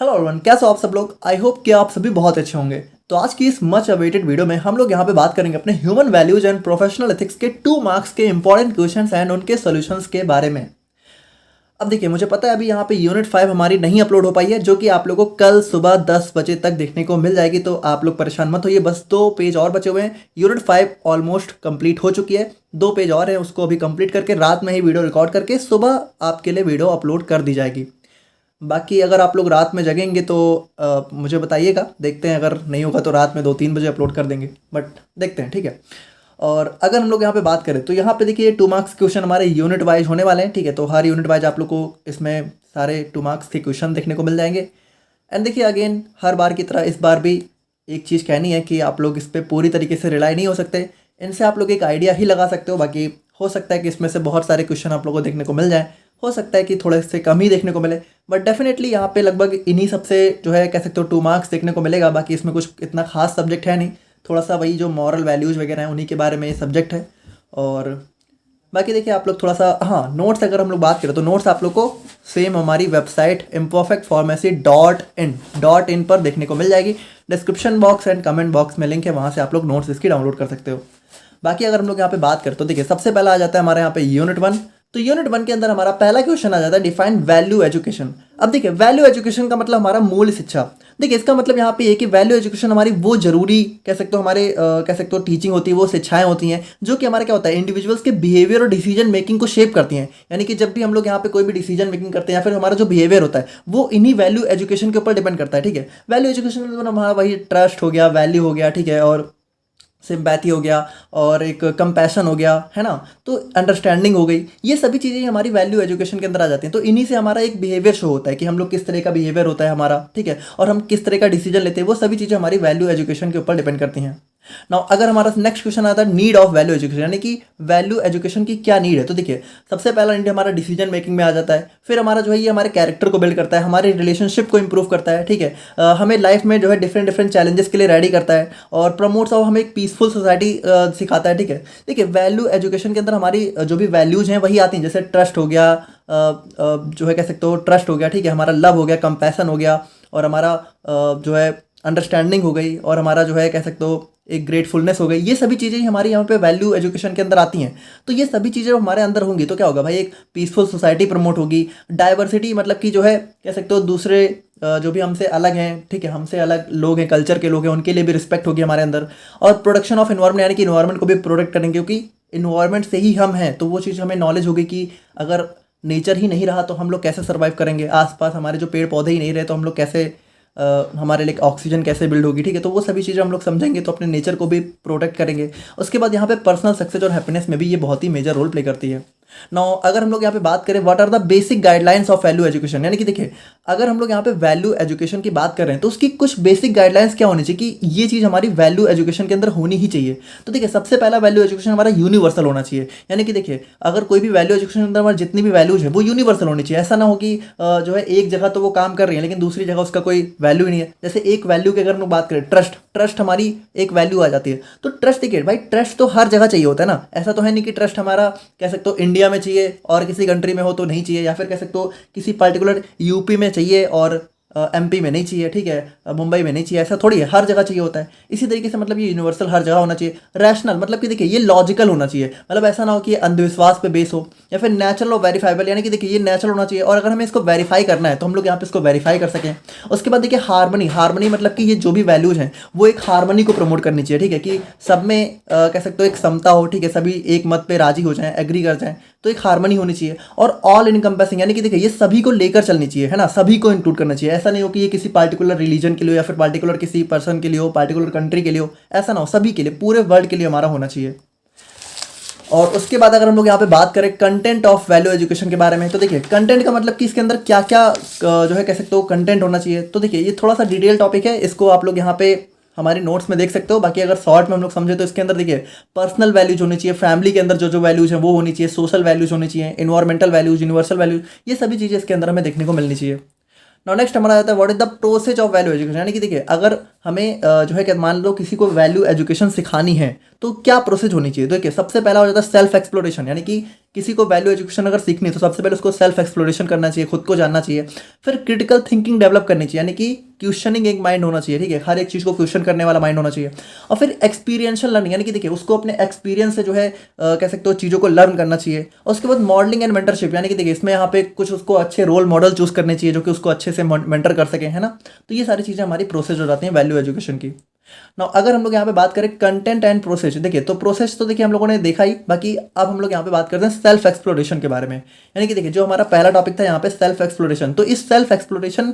Hello everyone, कैसे हो आप सब लोग। आई होप कि आप सभी बहुत अच्छे होंगे। तो आज की इस मच अवेटेड वीडियो में हम लोग यहाँ पे बात करेंगे अपने human values and professional ethics के 2 मार्क्स के इंपॉर्टेंट क्वेश्चंस एंड उनके सॉल्यूशंस के बारे में। अब देखिए, मुझे पता है अभी यहाँ पे यूनिट 5 हमारी नहीं अपलोड हो पाई है, जो कि आप लोगों को कल सुबह 10 बजे तक देखने को मिल जाएगी। तो आप लोग परेशान मत होइए, बस 2 पेज और बचे हुए हैं। यूनिट 5 ऑलमोस्ट कंप्लीट हो चुकी है, 2 पेज और हैं, उसको अभी कंप्लीट करके रात में ही वीडियो रिकॉर्ड करके सुबह आपके लिए वीडियो अपलोड कर दी जाएगी। बाकी अगर आप लोग रात में जगेंगे तो मुझे बताइएगा, देखते हैं। अगर नहीं होगा तो रात में 2-3 बजे अपलोड कर देंगे, बट देखते हैं, ठीक है। और अगर हम लोग यहाँ पे बात करें तो यहाँ पे देखिए 2 मार्क्स क्वेश्चन हमारे यूनिट वाइज होने वाले हैं, ठीक है। तो हर यूनिट वाइज आप लोग को इसमें सारे 2 मार्क्स के क्वेश्चन देखने को मिल जाएंगे। एंड देखिए, अगेन हर बार की तरह इस बार भी एक चीज़ कहनी है कि आप लोग इस पर पूरी तरीके से रिलाई नहीं हो सकते। इनसे आप लोग एक आइडिया ही लगा सकते हो। बाकी हो सकता है कि इसमें से बहुत सारे क्वेश्चन आप लोगों को देखने को मिल जाए, हो सकता है कि थोड़े से कम ही देखने को मिले, बट डेफिनेटली यहाँ पे लगभग इन्हीं सबसे जो है कह सकते हो 2 मार्क्स देखने को मिलेगा। बाकी इसमें कुछ इतना खास सब्जेक्ट है नहीं, थोड़ा सा वही जो मॉरल वैल्यूज़ वगैरह हैं उन्हीं के बारे में ये सब्जेक्ट है। और बाकी देखिए आप लोग थोड़ा सा, हाँ, नोट्स अगर हम लोग बात करें तो नोट्स आप लोग को सेम हमारी वेबसाइट imperfectpharmacy.in पर देखने को मिल जाएगी। Description box and comment box में लिंक है, वहाँ से आप लोग नोट्स इसकी डाउनलोड कर सकते हो। बाकी अगर हम लोग यहाँ पे बात करें तो देखिए, सबसे पहला आ जाता है हमारे यहाँ पे यूनिट 1। तो यूनिट 1 के अंदर हमारा पहला क्वेश्चन आ जाता है डिफाइन वैल्यू एजुकेशन। अब देखिए, वैल्यू एजुकेशन का मतलब हमारा मूल शिक्षा। देखिए, इसका मतलब यहाँ पे ये कि वैल्यू एजुकेशन हमारी वो जरूरी कह सकते हो हमारे कह सकते हो टीचिंग होती है, वो शिक्षाएं होती हैं जो कि हमारा क्या होता है, इंडिविजुअल्स के बिहेवियर और डिसीजन मेकिंग को शेप करती हैं। यानी कि जब भी हम लोग यहाँ पे कोई भी डिसीजन मेकिंग करते हैं या फिर हमारा जो बिहेवियर होता है वो इन्हीं वैल्यू एजुकेशन के ऊपर डिपेंड करता है, ठीक है। वैल्यू एजुकेशन मतलब हमारा वही ट्रस्ट हो गया, वैल्यू हो गया, ठीक है, और सिंपैथी हो गया, और एक कंपैशन हो गया, है ना, तो अंडरस्टैंडिंग हो गई। ये सभी चीज़ें हमारी वैल्यू एजुकेशन के अंदर आ जाती हैं। तो इन्हीं से हमारा एक बिहेवियर शो होता है कि हम लोग किस तरह का बिहेवियर होता है हमारा, ठीक है, और हम किस तरह का डिसीजन लेते हैं। वो सभी चीज़ें हमारी वैल्यू एजुकेशन के ऊपर डिपेंड करती हैं। नाउ अगर हमारा नेक्स्ट क्वेश्चन आता है नीड ऑफ वैल्यू एजुकेशन, यानी कि वैल्यू एजुकेशन की क्या नीड है। तो देखिए, सबसे पहला नीड हमारा डिसीजन मेकिंग में आ जाता है। फिर हमारा जो है ये हमारे कैरेक्टर को बिल्ड करता है, हमारे रिलेशनशिप को इंप्रूव करता है, ठीक है। हमें लाइफ में जो है डिफरेंट डिफरेंट चैलेंजेस के लिए रेडी करता है और प्रमोट्स ऑफ हमें एक पीसफुल सोसाइटी सिखाता है, ठीक है। देखिए, वैल्यू एजुकेशन के अंदर हमारी जो भी वैल्यूज हैं वही आती हैं, जैसे ट्रस्ट हो गया, जो है कह सकते हो ट्रस्ट हो गया, ठीक है, हमारा लव हो गया, कंपैशन हो गया, और हमारा जो है अंडरस्टैंडिंग हो गई, और हमारा जो है कह सकते हो एक ग्रेटफुलनेस हो गई। ये सभी चीज़ें हमारी यहाँ पे वैल्यू एजुकेशन के अंदर आती हैं। तो ये सभी चीज़ें हमारे अंदर होंगी तो क्या होगा भाई, एक पीसफुल सोसाइटी प्रमोट होगी। डाइवर्सिटी मतलब कि जो है कह सकते हो दूसरे जो भी हमसे अलग हैं, ठीक है, हमसे अलग लोग हैं, कल्चर के लोग हैं, उनके लिए भी रिस्पेक्ट होगी हमारे अंदर। और प्रोडक्शन ऑफ इन्वायरमेंट, यानी कि इन्वायरमेंट को भी प्रोटेक्ट करेंगे, क्योंकि इन्वायरमेंट से ही हम हैं। तो वो चीज़ हमें नॉलेज होगी कि अगर नेचर ही नहीं रहा तो हम लोग कैसे सर्वाइव करेंगे, आसपास हमारे जो पेड़ पौधे ही नहीं रहे तो हम लोग कैसे हमारे लिए ऑक्सीजन कैसे बिल्ड होगी, ठीक है। तो वो सभी चीज़ें हम लोग समझेंगे तो अपने नेचर को भी प्रोटेक्ट करेंगे। उसके बाद यहाँ पे पर्सनल सक्सेस और हैप्पीनेस में भी ये बहुत ही मेजर रोल प्ले करती है। नाउ अगर हम लोग यहाँ पे बात करें what are the basic guidelines of value education, यानी कि देखिए, अगर हम लोग यहाँ पे वैल्यू एजुकेशन की बात कर रहे हैं तो उसकी कुछ बेसिक गाइडलाइंस क्या होनी चाहिए कि ये चीज़ हमारी वैल्यू एजुकेशन के अंदर होनी ही चाहिए। तो देखिए, सबसे पहला वैल्यू एजुकेशन हमारा यूनिवर्सल होना चाहिए। यानी कि देखिए, अगर कोई भी वैल्यू एजुकेशन के अंदर हमारी जितनी भी वैल्यूज है वो यूनिवर्सल होनी चाहिए। ऐसा ना हो कि जो है एक जगह तो वो काम कर रही है लेकिन दूसरी जगह उसका कोई वैल्यू ही नहीं है। जैसे एक वैल्यू की अगर हम लोग बात करें, ट्रस्ट हमारी एक वैल्यू आ जाती है। तो ट्रस्ट, देखिए भाई, ट्रस्ट तो हर जगह चाहिए होता है ना। ऐसा तो है नहीं कि ट्रस्ट हमारा कह सकते हो इंडिया में चाहिए और किसी कंट्री में हो तो नहीं चाहिए, या फिर कह सकते हो किसी पर्टिकुलर यूपी में चाहिए और एमपी में नहीं चाहिए, ठीक है, मुंबई में नहीं चाहिए। ऐसा थोड़ी है, हर जगह चाहिए होता है। इसी तरीके से मतलब ये यूनिवर्सल हर जगह होना चाहिए। रैशनल मतलब कि देखिए, ये लॉजिकल होना चाहिए। मतलब ऐसा ना हो कि ये अंधविश्वास पे बेस हो, या फिर नेचुरल और वेरीफाइबल, यानी कि देखिए ये नेचुरल होना चाहिए और अगर हमें इसको वेरीफाई करना है तो हम लोग यहाँ पे इसको वेरीफाई कर सकें। उसके बाद देखिए हार्मनी मतलब कि ये जो भी वैल्यूज हैं वो एक हार्मनी को प्रमोट करनी चाहिए, ठीक है, कि सब में कह सकते हो एक समता हो, ठीक है, सभी एक मत पे राजी हो जाएं, एग्री कर जाएं, तो एक हार्मनी होनी चाहिए। और ऑल इनकम्पेसिंग, यानी कि देखिए ये सभी को लेकर चलनी चाहिए, है ना, सभी को इंक्लूड करना चाहिए। ऐसा नहीं हो कि ये किसी पार्टिकुलर रिलीजन के लिए या फिर पार्टिकुलर किसी पर्सन के लिए हो, पार्टिकुलर कंट्री के लिए हो, ऐसा ना हो, सभी के लिए, पूरे वर्ल्ड के लिए हमारा होना चाहिए। और उसके बाद अगर हम लोग यहाँ पे बात करें कंटेंट ऑफ वैल्यू एजुकेशन के बारे में, तो देखिए कंटेंट का मतलब कि इसके अंदर क्या क्या जो है कह सकते हो कंटेंट होना चाहिए। तो देखिए, ये थोड़ा सा डिटेल टॉपिक है, इसको आप लोग यहाँ पे हमारे नोट्स में देख सकते हो। बाकी अगर शॉर्ट में हम लोग समझे तो इसके अंदर देखिए पर्सनल वैल्यूज होनी चाहिए, फैमिली के अंदर जो जो वैल्यूज हैं वो होनी चाहिए, सोशल वैल्यूज होनी चाहिए, इन्वायरमेंटल वैल्यूज, यूनिवर्सल वैल्यूज, ये सभी चीज़ें इसके अंदर हमें देखने को मिलनी चाहिए। नाउ नेक्स्ट हमारा आता है what is the process of value education, यानी कि देखिए, अगर हमें जो है कि मान लो किसी को वैल्यू एजुकेशन सिखानी है तो क्या प्रोसेस होनी चाहिए। देखिए सबसे पहला हो जाता है सेल्फ एक्सप्लोरेशन, यानी कि किसी को वैल्यू एजुकेशन अगर सीखनी है तो सबसे पहले उसको सेल्फ एक्सप्लोरेशन करना चाहिए, खुद को जानना चाहिए। फिर क्रिटिकल थिंकिंग डेवलप करनी चाहिए, यानी कि क्वेश्चनिंग एक माइंड होना चाहिए, ठीक है, हर एक चीज़ को क्वेश्चन करने वाला माइंड होना चाहिए। और फिर एक्सपीरियंशियल लर्निंग, यानी कि देखिए उसको अपने एक्सपीरियंस से जो है कह सकते हो चीज़ों को लर्न करना चाहिए। और उसके बाद मॉडलिंग एंड मेंटरशिप, यानी कि देखिए इसमें यहाँ पे कुछ उसको अच्छे रोल मॉडल चूज करने चाहिए जो कि उसको अच्छे से मेंटर कर सके, है ना। तो ये सारी चीज़ें हमारी प्रोसेस हो जाती हैं वैल्यू एजुकेशन की। ना अगर हम लोग यहाँ पे बात करें कंटेंट एंड प्रोसेस, देखिए तो प्रोसेस तो देखिए हम लोगों ने देखा ही, बाकी अब हम लोग यहाँ पे बात करते हैं सेल्फ एक्सप्लोरेशन के बारे में। यानी कि देखिए जो हमारा पहला टॉपिक था यहाँ पे सेल्फ एक्सप्लोरेशन, तो इस सेल्फ एक्सप्लोरेशन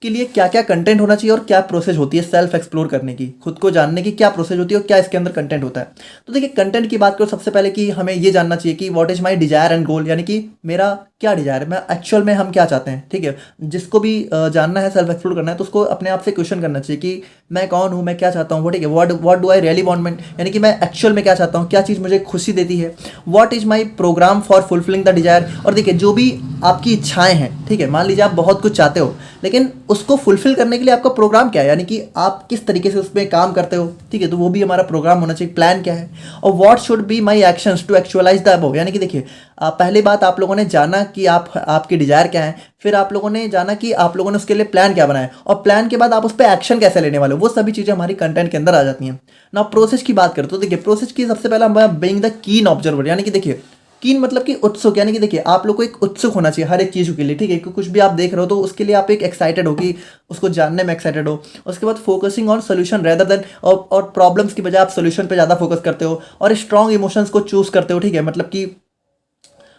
के लिए क्या क्या कंटेंट होना चाहिए और क्या प्रोसेस होती है सेल्फ एक्सप्लोर करने की, खुद को जानने की क्या प्रोसेस होती है और क्या इसके अंदर कंटेंट होता है। तो देखिए कंटेंट की बात करो सबसे पहले कि हमें ये जानना चाहिए कि what is my desire and goal, यानी कि मेरा क्या डिजायर है, मैं एक्चुअल में हम क्या चाहते हैं, ठीक है। जिसको भी जानना है सेल्फ एक्सप्लोर करना है तो उसको अपने आप से क्वेश्चन करना चाहिए कि मैं कौन हूँ, मैं क्या चाहता हूँ, ठीक है, what do I really want, यानी कि मैं एक्चुअल में क्या चाहता हूँ, क्या चीज़ मुझे खुशी देती है, what is my programme for fulfilling the desire. और देखिए जो भी आपकी इच्छाएं हैं, ठीक है, मान लीजिए आप बहुत कुछ चाहते हो लेकिन उसको फुलफिल करने के लिए आपका प्रोग्राम क्या है, यानी कि आप किस तरीके से उसमें काम करते हो, ठीक है, तो वो भी हमारा प्रोग्राम होना चाहिए, प्लान क्या है। और what should be my actions to actualise the above, यानी कि देखिए पहली बात आप लोगों ने जाना कि आपकी डिजायर क्या है, फिर आप लोगों ने जाना कि आप लोगों ने उसके लिए प्लान क्या बनाया, और प्लान के बाद आप उस पर एक्शन कैसे लेने वाले हो, वो सभी चीज़ें हमारी कंटेंट के अंदर आ जाती हैं ना। प्रोसेस की बात करें तो देखिए प्रोसेस की सबसे पहला हमारा बीइंग द कीन ऑब्जर्वर, यानी कि देखिए कीन मतलब कि उत्सुक, यानी कि देखिए आप लोग को एक उत्सुक होना चाहिए हर एक चीज़ के लिए, ठीक है, कि कुछ भी आप देख रहे हो तो उसके लिए आप एक एक्साइटेड हो कि उसको जानने में एक्साइटेड हो। उसके बाद focusing on solution rather than, और प्रॉब्लम्स की बजाय आप सोल्यूशन पे ज़्यादा फोकस करते हो, और स्ट्रॉन्ग इमोशंस को चूज करते हो, ठीक है, मतलब कि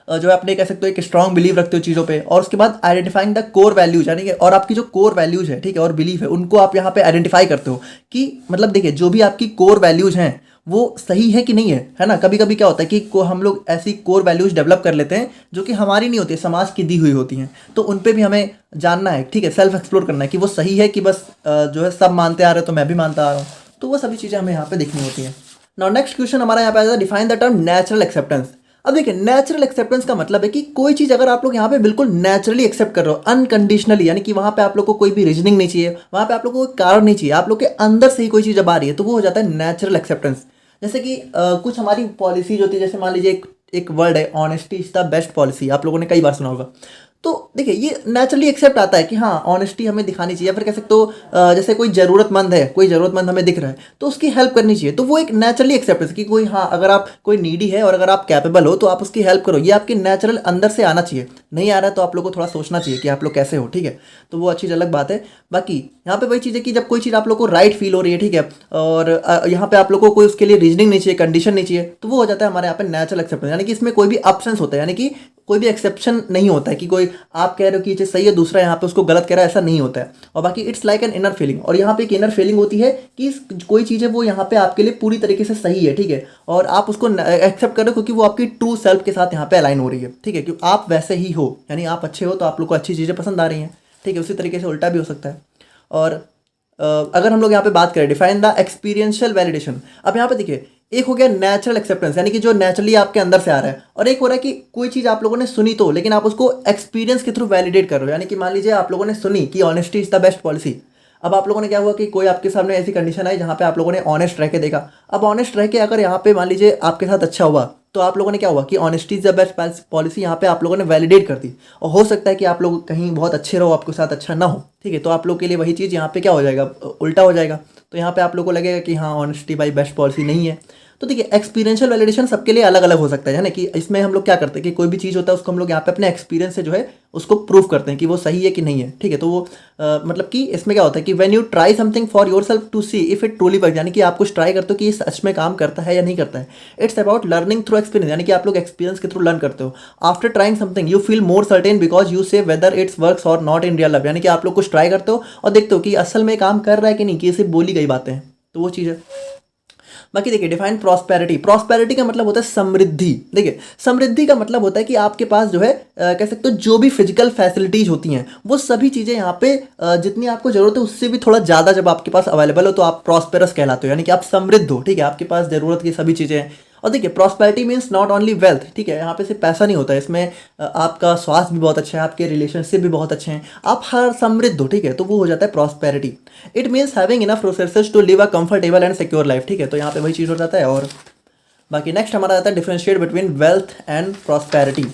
जो है अपने कह सकते हो एक स्ट्रॉन्ग बिलीव रखते हो चीज़ों पे। और उसके बाद आइडेंटिफाइंग द कोर वैल्यूज, यानी कि और आपकी जो कोर वैल्यूज है, ठीक है, और बिलीफ है, उनको आप यहाँ पे आइडेंटिफाई करते हो कि मतलब देखिए जो भी आपकी कोर वैल्यूज हैं वो सही है कि नहीं है ना। कभी कभी क्या होता है कि हम लोग ऐसी कोर वैल्यूज डेवलप कर लेते हैं जो कि हमारी नहीं होती, समाज की दी हुई होती हैं, तो उन पे भी हमें जानना है, ठीक है, सेल्फ एक्सप्लोर करना है कि वो सही है कि बस जो है सब मानते आ रहे हैं तो मैं भी मानता आ रहा हूँ। तो वो सभी चीज़ें हमें यहाँ पे देखनी होती हैं। नाउ नेक्स्ट क्वेश्चन हमारा यहाँ पे आता है define the term natural acceptance. अब देखिए नेचुरल एक्सेप्टेंस का मतलब है कि कोई चीज़ अगर आप लोग यहाँ पे बिल्कुल नेचुरली एक्सेप्ट कर रहे हो अनकंडीशनली, यानी कि वहाँ पे आप लोग को कोई भी रीजनिंग नहीं चाहिए, वहाँ पे आप लोग को कोई कारण नहीं चाहिए, आप लोग के अंदर से ही कोई चीज़ जब आ रही है तो वो हो जाता है नेचुरल एक्सेप्टेंस। जैसे कि कुछ हमारी पॉलिसीज होती है, जैसे मान लीजिए एक वर्ड है honesty is the best policy, आप लोगों ने कई बार सुना होगा। तो देखिए ये नेचुरली एक्सेप्ट आता है कि हाँ ऑनेस्टी हमें दिखानी चाहिए, या फिर कह सकते हो जैसे कोई ज़रूरतमंद है, कोई ज़रूरतमंद हमें दिख रहा है तो उसकी हेल्प करनी चाहिए, तो वो एक नेचुरली एक्सेप्टेंस कि कोई हाँ अगर आप कोई नीडी है और अगर आप कैपेबल हो तो आप उसकी हेल्प करो, ये आपके नेचुरल अंदर से आना चाहिए। नहीं आ रहा है तो आप लोग को थोड़ा सोचना चाहिए कि आप लोग कैसे हो, ठीक है, तो वो अच्छी अलग बात है। बाकी यहाँ पे वही चीज़ है कि जब कोई चीज़ आप लोग को राइट फील हो रही है, ठीक है, और यहाँ पे आप लोग को कोई उसके लिए रीजनिंग नहीं चाहिए, कंडीशन नहीं चाहिए, तो वो हो जाता है हमारे यहाँ पे नेचुरल एक्सेप्टेंस, यानी कि इसमें कोई भी ऑप्शंस होता है, यानी कि कोई भी एक्सेप्शन नहीं होता है कि कोई आप कह रहे हो कि ये चीज़ सही है दूसरा यहाँ पे उसको गलत कह रहा है, ऐसा नहीं होता है। और बाकी it's like an inner feeling, और यहाँ पे एक इनर फीलिंग होती है कि कोई चीज़ है वो यहाँ पे आपके लिए पूरी तरीके से सही है, ठीक है, और आप उसको एक्सेप्ट कर रहे हो क्योंकि वो आपकी ट्रू सेल्फ के साथ यहाँ पे अलाइन हो रही है, ठीक है, क्योंकि आप वैसे ही हो, यानी आप अच्छे हो तो आप लोग को अच्छी चीज़ें पसंद आ रही हैं, ठीक है, उसी तरीके से उल्टा भी हो सकता है। और अगर हम लोग यहाँ पे बात करें डिफाइन द एक्सपीरियंशियल वैलिडेशन, अब यहाँ पे देखिए एक हो गया नेचुरल एक्सेप्टेंस, यानी कि जो नेचुरली आपके अंदर से आ रहा है, और एक हो रहा है कि कोई चीज़ आप लोगों ने सुनी तो लेकिन आप उसको एक्सपीरियंस के थ्रू वैलिडेट कर रहे हो, यानी कि मान लीजिए आप लोगों ने सुनी कि honesty is the best policy. अब आप लोगों ने क्या हुआ कि कोई आपके सामने ऐसी कंडीशन आई जहाँ पे आप लोगों ने ऑनेस्ट रह के देखा, अब ऑनेस्ट रह के अगर यहाँ पे मान लीजिए आपके साथ अच्छा हुआ तो आप लोगों ने क्या हुआ कि honesty is the best policy यहाँ पे आप लोगों ने वैलिडेट कर दी। और हो सकता है कि आप लोग कहीं बहुत अच्छे रहो आपके साथ अच्छा ना हो, ठीक है, तो आप लोग के लिए वही चीज़ यहाँ पे क्या हो जाएगा, उल्टा हो जाएगा, तो यहाँ पे आप लोग को लगेगा कि हाँ ऑनेस्टी बाई बेस्ट पॉलिसी नहीं है। तो देखिए एक्सपीरियंशियल वैलिडेशन सबके लिए अलग अलग हो सकता है ना, कि इसमें हम लोग क्या करते हैं कि कोई भी चीज़ होता है उसको हम लोग यहाँ पे अपने एक्सपीरियंस से जो है उसको प्रूव करते हैं कि वो सही है कि नहीं है, ठीक है, तो वो मतलब कि इसमें क्या होता है कि when you try something for yourself to see if it truly work, यानी कि आप कुछ ट्राई करते हो कि ये सच में काम करता है या नहीं करता है। It's about learning through experience, यानी कि आप लोग एक्सपीरियंस के थ्रू लर्न करते हो। After trying something you feel more certain because you से वेदर इट्स वर्क्स और नॉट इन रियल लाइफ, यानी कि आप लोग कुछ ट्राई करते हो और देखते हो कि असल में काम कर रहा है कि नहीं, कि सिर्फ बोली गई बातें हैं, तो वो चीज़ है। बाकी देखिए डिफाइन प्रॉस्पेरिटी, प्रॉस्पेरिटी का मतलब होता है समृद्धि। देखिए समृद्धि का मतलब होता है कि आपके पास जो है कह सकते हो जो भी फिजिकल फैसिलिटीज होती हैं वो सभी चीज़ें यहाँ पे जितनी आपको जरूरत है उससे भी थोड़ा ज़्यादा जब आपके पास अवेलेबल हो तो आप प्रॉस्पेरस कहलाते हो, यानी कि आप समृद्ध हो, ठीक है, आपके पास ज़रूरत की सभी चीज़ें हैं। और देखिए prosperity means not only wealth, ठीक है, यहाँ पे सिर्फ पैसा नहीं होता है, इसमें आपका स्वास्थ्य भी बहुत अच्छा है, आपके रिलेशनशिप भी बहुत अच्छे हैं, आप हर समृद्ध हो, ठीक है, तो वो हो जाता है prosperity. It means having enough resources to live a comfortable and secure life, ठीक है, तो यहाँ पे वही चीज़ हो जाता है। और बाकी नेक्स्ट हमारा आता है differentiate between wealth and prosperity.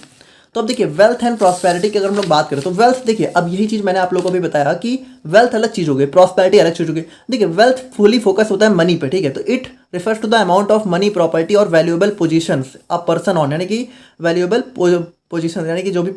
तो अब देखिए वेल्थ एंड प्रॉस्पेरिटी की अगर हम लोग बात करें तो वेल्थ, देखिए अब यही चीज़ मैंने आप लोगों को भी बताया कि वेल्थ अलग चीज़ हो गई, प्रॉस्पेरिटी अलग चीज़ हो गई। देखिए वेल्थ फुली फोकस होता है मनी पे, ठीक है, तो it refers to the amount of money, property और valuable positions a person on, यानी कि वैल्यूएबल पोजीशन, यानी कि जो भी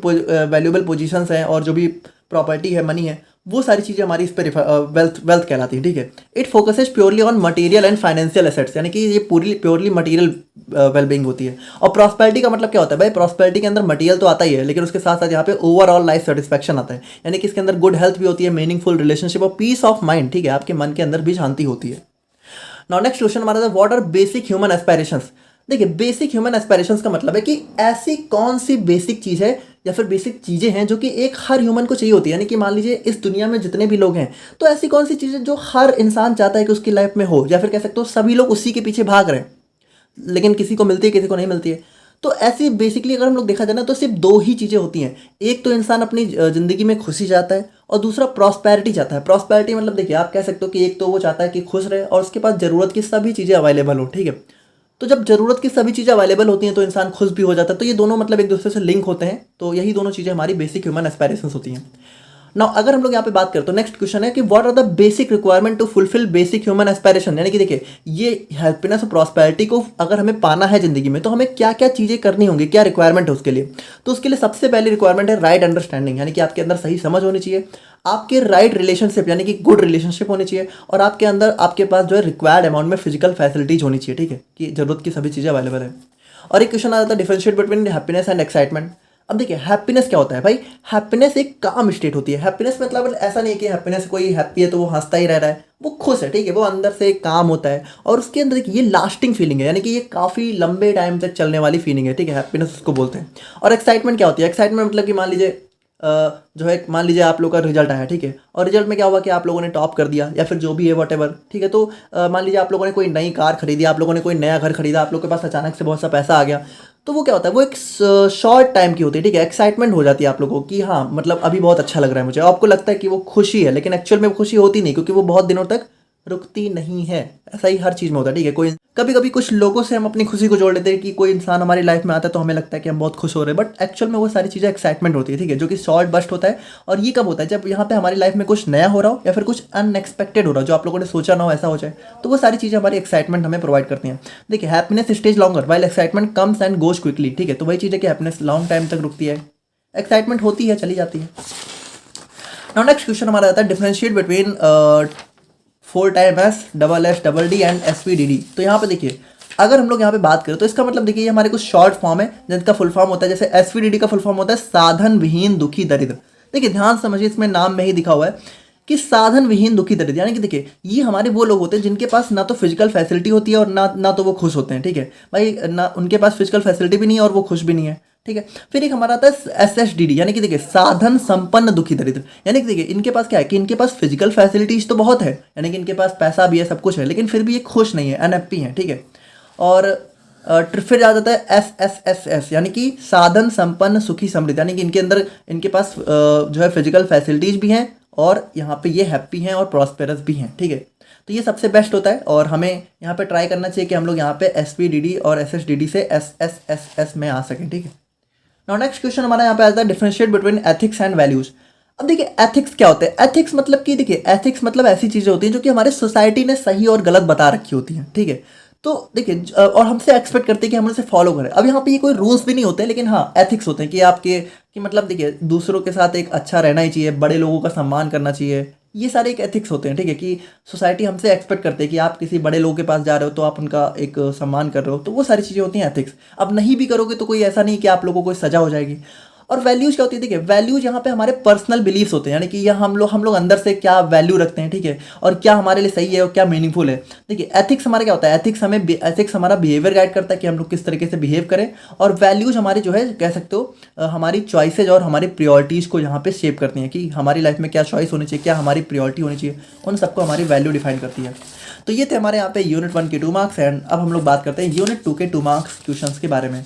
वैल्यूएबल पोजीशंस हैं और जो भी प्रॉपर्टी है, मनी है, वो सारी चीज़ें हमारी इस पर वेल्थ कहलाती है, ठीक है। It focuses purely on material and financial assets, यानी कि ये पूरी प्योरली मटेरियल वेलबींग होती है। और प्रॉस्पेरिटी का मतलब क्या होता है भाई, प्रॉस्पेरिटी के अंदर मटेरियल तो आता ही है, लेकिन उसके साथ साथ यहाँ पे ओवरऑल लाइफ सेटिस्फैक्शन आता है, यानी कि इसके अंदर गुड हेल्थ भी होती है, मीनिंगफुल रिलेशनशिप और पीस ऑफ माइंड, ठीक है, आपके मन के अंदर भी शांति होती है। नाउ नेक्स्ट क्वेश्चन हमारा था what are basic human aspirations. देखिए बेसिक ह्यूमन एस्पायरेशंस का मतलब है कि ऐसी कौन सी बेसिक चीज़ है या फिर बेसिक चीज़ें हैं जो कि एक हर ह्यूमन को चाहिए होती है, यानी कि मान लीजिए इस दुनिया में जितने भी लोग हैं, तो ऐसी कौन सी चीज़ें जो हर इंसान चाहता है कि उसकी लाइफ में हो, या फिर कह सकते हो सभी लोग उसी के पीछे भाग रहे हैं, लेकिन किसी को मिलती है किसी को नहीं मिलती है। तो ऐसी बेसिकली अगर हम लोग देखा जाए ना तो सिर्फ दो ही चीज़ें होती हैं, एक तो इंसान अपनी ज़िंदगी में खुशी चाहता है और दूसरा प्रॉस्पेरिटी चाहता है। प्रॉस्पेरिटी मतलब देखिए आप कह सकते हो कि एक तो वो चाहता है कि खुश रहे और उसके पास ज़रूरत की सभी चीज़ें अवेलेबल हो, ठीक है। तो जब ज़रूरत की सभी चीज़ें अवेलेबल होती हैं तो इंसान खुश भी हो जाता है, तो ये दोनों मतलब एक दूसरे से लिंक होते हैं, तो यही दोनों चीज़ें हमारी बेसिक ह्यूमन एस्पायरेशंस होती हैं। नाउ अगर हम लोग यहाँ पे बात करें तो नेक्स्ट क्वेश्चन है कि what are the basic requirement to fulfil basic human aspiration, यानी कि देखिए ये हैप्पीनेस और प्रॉस्पेरिटी को अगर हमें पाना है जिंदगी में तो हमें क्या क्या चीज़ें करनी होंगी, क्या रिक्वायरमेंट है उसके लिए। तो उसके लिए सबसे पहली रिक्वायरमेंट है राइट अंडरस्टैंडिंग, यानी कि आपके अंदर सही समझ होनी चाहिए, आपके राइट रिलेशनशिप यानी कि गुड रिलेशनशिप होनी चाहिए, और आपके अंदर आपके पास जो है रिक्वायर्ड अमाउंट में फिजिकल फैसिलिटीज होनी चाहिए, ठीक है, कि जरूरत की सभी चीज़ें अवेलेबल है। और एक क्वेश्चन आ जाता है differentiate between happiness and excitement. अब देखिए हैप्पीनेस क्या होता है भाई, हैप्पीनेस एक काम स्टेट होती है। हैप्पीनेस मतलब ऐसा नहीं कि हैप्पीनेस कोई हैप्पी है तो वो हंसता ही रह रहा है, वो खुश है, ठीक है, वो अंदर से एक काम होता है और उसके अंदर ये लास्टिंग फीलिंग है, यानी कि ये काफ़ी लंबे टाइम तक चलने वाली फीलिंग है, ठीक है, हैप्पीनेस उसको बोलते हैं। और एक्साइटमेंट क्या होती है, एक्साइटमेंट मतलब कि मान लीजिए जो है मान लीजिए आप लोग का रिजल्ट आया, ठीक है, और रिजल्ट में क्या हुआ कि आप लोगों ने टॉप कर दिया या फिर जो भी है वॉटेवर, ठीक है, तो मान लीजिए आप लोगों ने कोई नई कार खरीदी, आप लोगों ने कोई नया घर खरीदा, आप लोग के पास अचानक से बहुत सा पैसा आ गया, तो वो क्या होता है, वो एक शॉर्ट टाइम की होती है, ठीक है, एक्साइटमेंट हो जाती है आप लोगों को कि हाँ मतलब अभी बहुत अच्छा लग रहा है मुझे, आपको लगता है कि वो खुशी है, लेकिन एक्चुअल में वो खुशी होती नहीं, क्योंकि वो बहुत दिनों तक रुकती नहीं है। ऐसा ही हर चीज़ में होता है, ठीक है। कोई कभी कभी कुछ लोगों से हम अपनी खुशी को जोड़ लेते हैं कि कोई इंसान हमारी लाइफ में आता है तो हमें लगता है कि हम बहुत खुश हो रहे हैं, बट एक्चुअल में वो सारी चीज़ें एक्साइटमेंट होती है, ठीक है, जो कि शॉर्ट बस्ट होता है। और ये कब होता है, जब यहाँ पे हमारी लाइफ में कुछ नया हो रहा हो या फिर कुछ अनएक्सपेक्टेड हो रहा हो, जो आप लोगों ने सोचा ना हो ऐसा हो जाए, तो वो सारी चीज़ें हमारी एक्साइटमेंट हमें प्रोवाइड करती हैं। देखिए happiness stage longer while excitement comes and goes quickly, ठीक है, तो वही चीज़ है कि हैप्पीनेस लॉन्ग टाइम तक रुकती है, एक्साइटमेंट होती है चली जाती है। नाउ नेक्स्ट क्वेश्चन हमारा आता है differentiate between 4 time S double S double D and S P D D. तो यहाँ पे देखिए अगर हम लोग यहाँ पे बात करें तो इसका मतलब देखिए ये हमारे कुछ शॉर्ट फॉर्म है जिनका फुल फॉर्म होता है, जैसे एस पी डी डी का फुल फॉर्म होता है साधन विहीन दुखी दरिद्र। देखिए ध्यान समझिए, इसमें नाम में ही दिखा हुआ है कि साधन विहीन दुखी दरिद्र, यानी कि देखिए ये हमारे वो लोग होते हैं जिनके पास ना तो फिजिकल फैसिलिटी होती है और ना तो वो खुश होते हैं, ठीक है भाई, ना उनके पास फिजिकल फैसिलिटी भी नहीं है और वो खुश भी नहीं है, ठीक है। फिर एक हमारा आता है एस एस डी डी, यानी कि देखिए साधन संपन्न दुखी दरिद्र, यानी कि देखिए इनके पास क्या है कि इनके पास फिजिकल फैसिलिटीज तो बहुत है, यानी कि इनके पास पैसा भी है सब कुछ है, लेकिन फिर भी ये खुश नहीं है, अनहैप्पी है, ठीक है। और फिर आ जाता है एस एस एस एस, यानी कि साधन संपन्न सुखी समृद्ध, यानी कि इनके अंदर इनके पास जो है फिजिकल फैसिलिटीज भी हैं और यहाँ पे ये हैप्पी हैं और प्रॉस्पेरस भी हैं, ठीक है। तो ये सबसे बेस्ट होता है और हमें यहाँ पे ट्राई करना चाहिए कि हम लोग यहाँ पे एस पी डी डी और एस एस डी डी से एस एस एस एस में आ सकें, ठीक है। नाउ नेक्स्ट क्वेश्चन हमारा यहाँ पे आता है differentiate between ethics and values. अब देखिए एथिक्स क्या होते हैं, एथिक्स मतलब कि देखिए एथिक्स मतलब ऐसी चीज़ें होती हैं जो कि हमारे सोसाइटी ने सही और गलत बता रखी होती हैं, ठीक है। तो देखिए और हमसे एक्सपेक्ट करते हैं कि हम उसे फॉलो करें। अब यहाँ पे ये कोई रूल्स भी नहीं होते, लेकिन हाँ एथिक्स होते हैं कि आपके कि मतलब देखिए दूसरों के साथ एक अच्छा रहना ही चाहिए, बड़े लोगों का सम्मान करना चाहिए, ये सारे एक एथिक्स होते हैं, ठीक है, कि सोसाइटी हमसे एक्सपेक्ट करते हैं कि आप किसी बड़े लोगों के पास जा रहे हो तो आप उनका एक सम्मान कर रहे हो, तो वो सारी चीज़ें होती हैं एथिक्स। अब नहीं भी करोगे तो कोई ऐसा नहीं कि आप लोगों को कोई सज़ा हो जाएगी। और वैल्यूज क्या होती है, देखिए वैल्यूज यहाँ पे हमारे पर्सनल बिलीव्स होते हैं, यानी कि यह हम लोग अंदर से क्या वैल्यू रखते हैं, ठीक है, और क्या हमारे लिए सही है और क्या मीनिंगफुल है। देखिए एथिक्स हमारा क्या होता है, एथिक्स हमारा बिहेवियर गाइड करता है कि हम लोग किस तरीके से बिहेव करें, और वैल्यूज हमारे जो है कह सकते हो हमारी चॉइसेज और हमारी प्रियोरिटीज़ को यहाँ पे शेप करती हैं कि हमारी लाइफ में क्या चॉइस होनी चाहिए, क्या हमारी प्रियोरिटी होनी चाहिए, उन सबको हमारी वैल्यू डिफाइन करती है। तो ये थे हमारे यहाँ पे यूनिट 1 के 2 मार्क्स। एंड अब हम लोग बात करते हैं यूनिट 2 के 2 मार्क्स क्वेश्चंस के बारे में।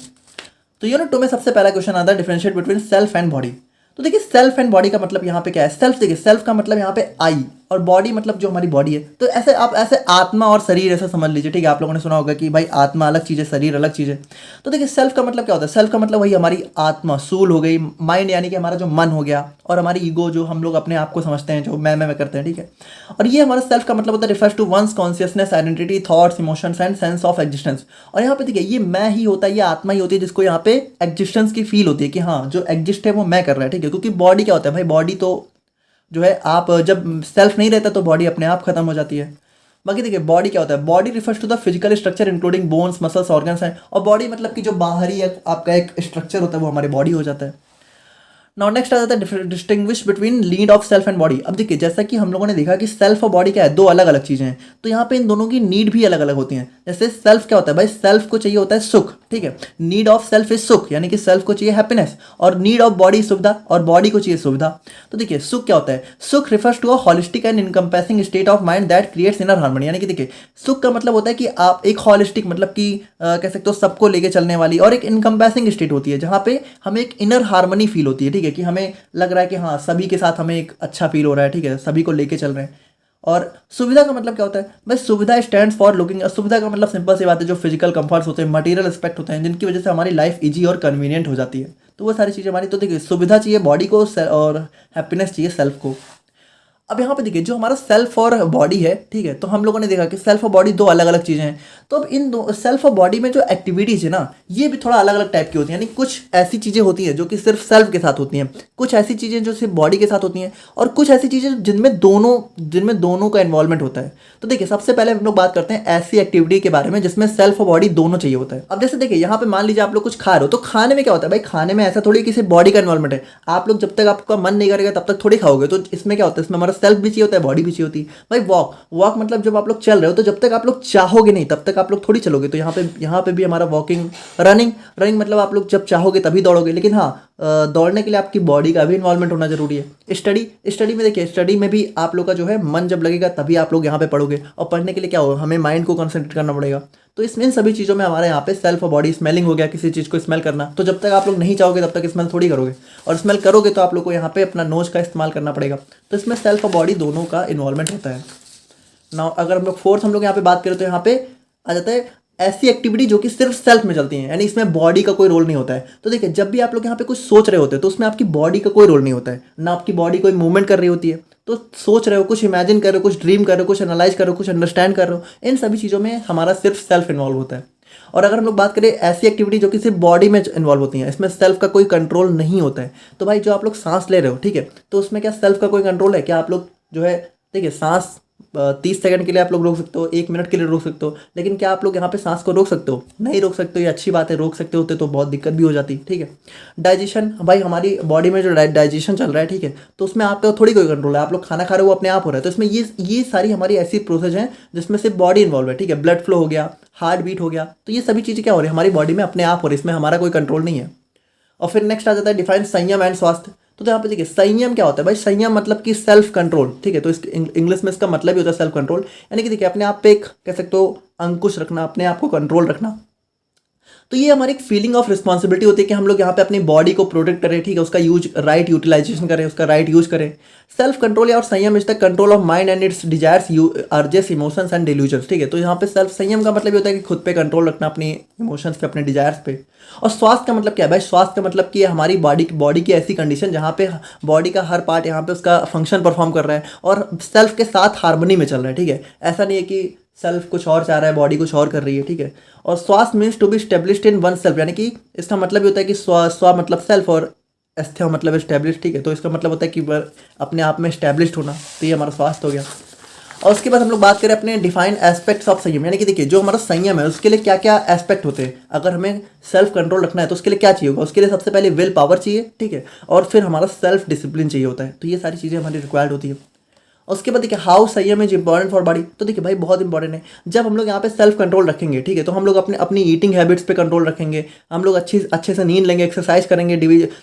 तो यूनिट 2 में सबसे पहला क्वेश्चन आता है differentiate between self and body. तो देखिए सेल्फ एंड बॉडी का मतलब यहाँ पे क्या है, सेल्फ, देखिए सेल्फ का मतलब यहाँ पे आई, और बॉडी मतलब जो हमारी बॉडी है। तो ऐसे आप ऐसे आत्मा और शरीर ऐसा समझ लीजिए, ठीक है। आप लोगों ने सुना होगा कि भाई आत्मा अलग चीज़ है, शरीर अलग चीज़ है। तो देखिए सेल्फ का मतलब क्या होता है, सेल्फ का मतलब वही हमारी आत्मा, सूल हो गई, माइंड यानी कि हमारा जो मन हो गया, और हमारी ईगो जो हम लोग अपने आप को समझते हैं, जो मैं करते हैं, ठीक है। और ये हमारा सेल्फ का मतलब होता है refers to one's consciousness, identity, thoughts, emotions and sense of existence. और यहाँ पे देखिए ये मैं ही होता है, ये आत्मा ही होती है जिसको यहाँ पे एग्जिस्टेंस की फील होती है कि हाँ जो एग्जिस्ट है वो मैं कर रहा है, ठीक है। क्योंकि बॉडी क्या होता है भाई, बॉडी तो जो है आप जब सेल्फ नहीं रहता तो बॉडी अपने आप खत्म हो जाती है। बाकी देखिए बॉडी क्या होता है, body refers to the physical structure including bones, muscles, organs हैं। और बॉडी मतलब कि जो बाहरी आपका एक स्ट्रक्चर होता है वो हमारी बॉडी हो जाता है। नाउ नेक्स्ट आ जाता है distinguish between need of self and body. अब देखिए जैसा कि हम लोगों ने देखा कि सेल्फ और बॉडी क्या है, दो अलग अलग चीज़ें हैं। तो यहाँ पे इन दोनों की नीड भी अलग अलग होती हैं। जैसे सेल्फ क्या होता है भाई, सेल्फ को चाहिए होता है सुख, ठीक है। नीड ऑफ सेल्फ इज सुख, यानी कि सेल्फ को चाहिए हैप्पीनेस, और नीड ऑफ बॉडी सुविधा, और बॉडी को चाहिए सुविधा। तो देखिए सुख क्या होता है, sukh refers to a holistic and encompassing state of mind that creates inner harmony. यानी कि देखिए सुख का मतलब होता है कि आप एक हॉलिस्टिक मतलब कि कह सकते हो सबको लेके चलने वाली, और एक इनकम्पेसिंग स्टेट होती है जहाँ पे हमें एक इनर हार्मनी फील होती है, ठीक है, कि हमें लग रहा है कि हाँ सभी के साथ हमें एक अच्छा फील हो रहा है, ठीक है, सभी को लेके चल रहे हैं। और सुविधा का मतलब क्या होता है भाई, सुविधा स्टैंड्स फॉर लुकिंग, सुविधा का मतलब सिंपल सी बात है जो फिजिकल कंफर्ट्स होते हैं, मटेरियल एस्पेक्ट होते हैं, जिनकी वजह से हमारी लाइफ इजी और कन्वीनियंट हो जाती है। तो वो सारी चीज़ें हमारी, तो देखिए सुविधा चाहिए बॉडी को और हैप्पीनेस चाहिए सेल्फ को। अब यहाँ पे देखिए जो हमारा सेल्फ और बॉडी है, ठीक है, तो हम लोगों ने देखा कि सेल्फ और बॉडी दो अलग अलग चीज़ें हैं। तो अब इन दो सेल्फ और बॉडी में जो एक्टिविटीज़ है ना, ये भी थोड़ा अलग अलग टाइप की होती हैं। यानी कुछ ऐसी चीज़ें होती हैं जो कि सिर्फ सेल्फ के साथ होती हैं, कुछ ऐसी चीज़ें जो सिर्फ बॉडी के साथ होती हैं, और कुछ ऐसी चीज़ें जिनमें दोनों का इन्वॉल्वमेंट होता है। तो देखिए सबसे पहले हम लोग बात करते हैं ऐसी एक्टिविटी के बारे में जिसमें सेल्फ और बॉडी दोनों चाहिए होता है। अब जैसे देखिए यहाँ पे मान लीजिए आप लोग कुछ खा रहे हो, तो खाने में क्या होता है भाई, खाने में ऐसा थोड़ी किसी बॉडी का इन्वॉल्वमेंट है। आप लोग जब तक आपका मन नहीं करेगा तब तक थोड़ी खाओगे। तो इसमें क्या होता है, इसमें हमारा सेल्फ भी चाहिए होता है, बॉडी भी चाहिए होती है। भाई वॉक मतलब जब आप लोग चल रहे हो, तो जब तक आप लोग चाहोगे नहीं तब तक आप लोग थोड़ी चलोगे। तो यहाँ पे भी हमारा वॉकिंग, रनिंग मतलब आप लोग जब चाहोगे तभी दौड़ोगे। लेकिन हाँ दौड़ने के लिए आपकी बॉडी का भी इन्वॉल्वमेंट होना जरूरी है। स्टडी में देखिए, स्टडी में भी आप लोग का जो है मन जब लगेगा तभी आप लोग यहाँ पे पढ़ोगे, और पढ़ने के लिए क्या होगा, हमें माइंड को कंसंट्रेट करना पड़ेगा। तो इसमें सभी चीज़ों में हमारे यहाँ पे सेल्फ और बॉडी, स्मेलिंग हो गया, किसी चीज़ को स्मेल करना, तो जब तक आप लोग नहीं चाहोगे तब तक स्मेल थोड़ी करोगे, और स्मेल करोगे तो आप लोग को यहाँ पे अपना नोज का इस्तेमाल करना पड़ेगा। तो इसमें सेल्फ और बॉडी दोनों का इन्वॉल्वमेंट होता है। नाउ अगर हम लोग फोर्थ हम लोग यहाँ पे बात करें तो यहाँ पे आ जाता है ऐसी एक्टिविटी जो कि सिर्फ सेल्फ में चलती हैं, यानी इसमें बॉडी का कोई रोल नहीं होता है। तो देखिए जब भी आप लोग यहाँ पे कुछ सोच रहे होते हैं तो उसमें आपकी बॉडी का कोई रोल नहीं होता है, ना आपकी बॉडी कोई मूवमेंट कर रही होती है। तो सोच रहे हो, कुछ इमेजिन कर रहे हो, कुछ ड्रीम कर रहे हो, कुछ एनालाइज कर रहे हो, कुछ अंडरस्टैंड कर रहे हो, इन सभी चीज़ों में हमारा सिर्फ सेल्फ इन्वॉल्व होता है। और अगर हम लोग बात करें ऐसी एक्टिविटी जो कि सिर्फ बॉडी में इन्वॉल्व होती हैं, इसमें सेल्फ का कोई कंट्रोल नहीं होता है। तो भाई जो आप लोग सांस ले रहे हो, ठीक है, तो उसमें क्या सेल्फ का कोई कंट्रोल है क्या? आप लोग जो है देखिए सांस 30 सेकंड के लिए आप लोग रोक सकते हो, 1 मिनट के लिए रोक सकते हो, लेकिन क्या आप लोग यहाँ पे सांस को रोक सकते हो? नहीं रोक सकते हो। ये अच्छी बात है, रोक सकते होते तो बहुत दिक्कत भी हो जाती, ठीक है। डाइजेशन, भाई हमारी बॉडी में जो डाइजेशन चल रहा है, ठीक है, तो उसमें आपका थोड़ी कोई कंट्रोल है। आप लोग खाना खा रहे हो वो अपने आप हो रहा है। तो इसमें ये सारी हमारी ऐसी प्रोसेस हैं जिसमें सिर्फ बॉडी इन्वॉल्व है, ठीक है। ब्लड फ्लो हो गया, हार्ट बीट हो गया, तो ये सभी चीज़ें क्या हो रही है हमारी बॉडी में अपने आप हो रही है, इसमें हमारा कोई कंट्रोल नहीं है। और फिर नेक्स्ट आ जाता है डिफाइन संयम एंड स्वास्थ्य। तो यहाँ पे देखिए संयम क्या होता है भाई, संयम मतलब कि सेल्फ कंट्रोल, ठीक है। तो इस इंग्लिश में इसका मतलब ही होता है सेल्फ कंट्रोल, यानी कि देखिए अपने आप पे एक कह सकते हो अंकुश रखना, अपने आप को कंट्रोल रखना। तो ये हमारी एक फीलिंग ऑफ रिस्पॉन्सिबिलिटी होती है कि हम लोग यहाँ पे अपनी बॉडी को प्रोटेक्ट करें, ठीक है, उसका राइट यूटिलाइजेशन करें, उसका राइट यूज करें। सेल्फ कंट्रोल और संयम is the control of mind and it's desires, urges, emotions and delusions, ठीक है। तो यहाँ पे सेल्फ संयम का मतलब ये होता है कि खुद पे कंट्रोल रखना, अपनी इमोशंस पे, अपने डिजायर्स पे। और स्वास्थ्य का मतलब क्या है भाई? स्वास्थ्य का मतलब कि हमारी बॉडी की ऐसी कंडीशन जहाँ पे बॉडी का हर पार्ट यहाँ पे उसका फंक्शन परफॉर्म कर रहा है और सेल्फ के साथ हार्मनी में चल रहा है, ठीक है। ऐसा नहीं है कि सेल्फ कुछ और चाह रहा है, बॉडी कुछ और कर रही है, ठीक है। और स्वास्थ्य means to be established in oneself, यानी कि इसका मतलब ये होता है कि स्व मतलब सेल्फ और एस्थ्य मतलब स्टेब्लिश, ठीक है। तो इसका मतलब होता है कि अपने आप में स्टेब्लिश्ड होना, तो ये हमारा स्वास्थ्य हो गया। और उसके बाद हम लोग बात करें अपने डिफाइन एस्पेक्ट्स ऑफ संयम, यानी कि देखिए जो हमारा संयम है उसके लिए क्या क्या एस्पेक्ट होते हैं। अगर हमें सेल्फ कंट्रोल रखना है तो उसके लिए क्या चाहिए होगा, उसके लिए सबसे पहले विल पावर चाहिए, ठीक है, और फिर हमारा सेल्फ डिसिप्लिन चाहिए होता है। तो ये सारी चीज़ें हमारी रिक्वायर्ड होती है। और उसके बाद देखिए हाउ संयम इज इंपॉर्टेंट फॉर बॉडी, तो देखिए भाई बहुत इंपॉर्टेंट है। जब हम लोग यहाँ पे सेल्फ कंट्रोल रखेंगे, ठीक है, तो हम लोग अपनी ईटिंग हैबिट्स पे कंट्रोल रखेंगे, हम लोग अच्छे से नींद लेंगे, एक्सरसाइज करेंगे,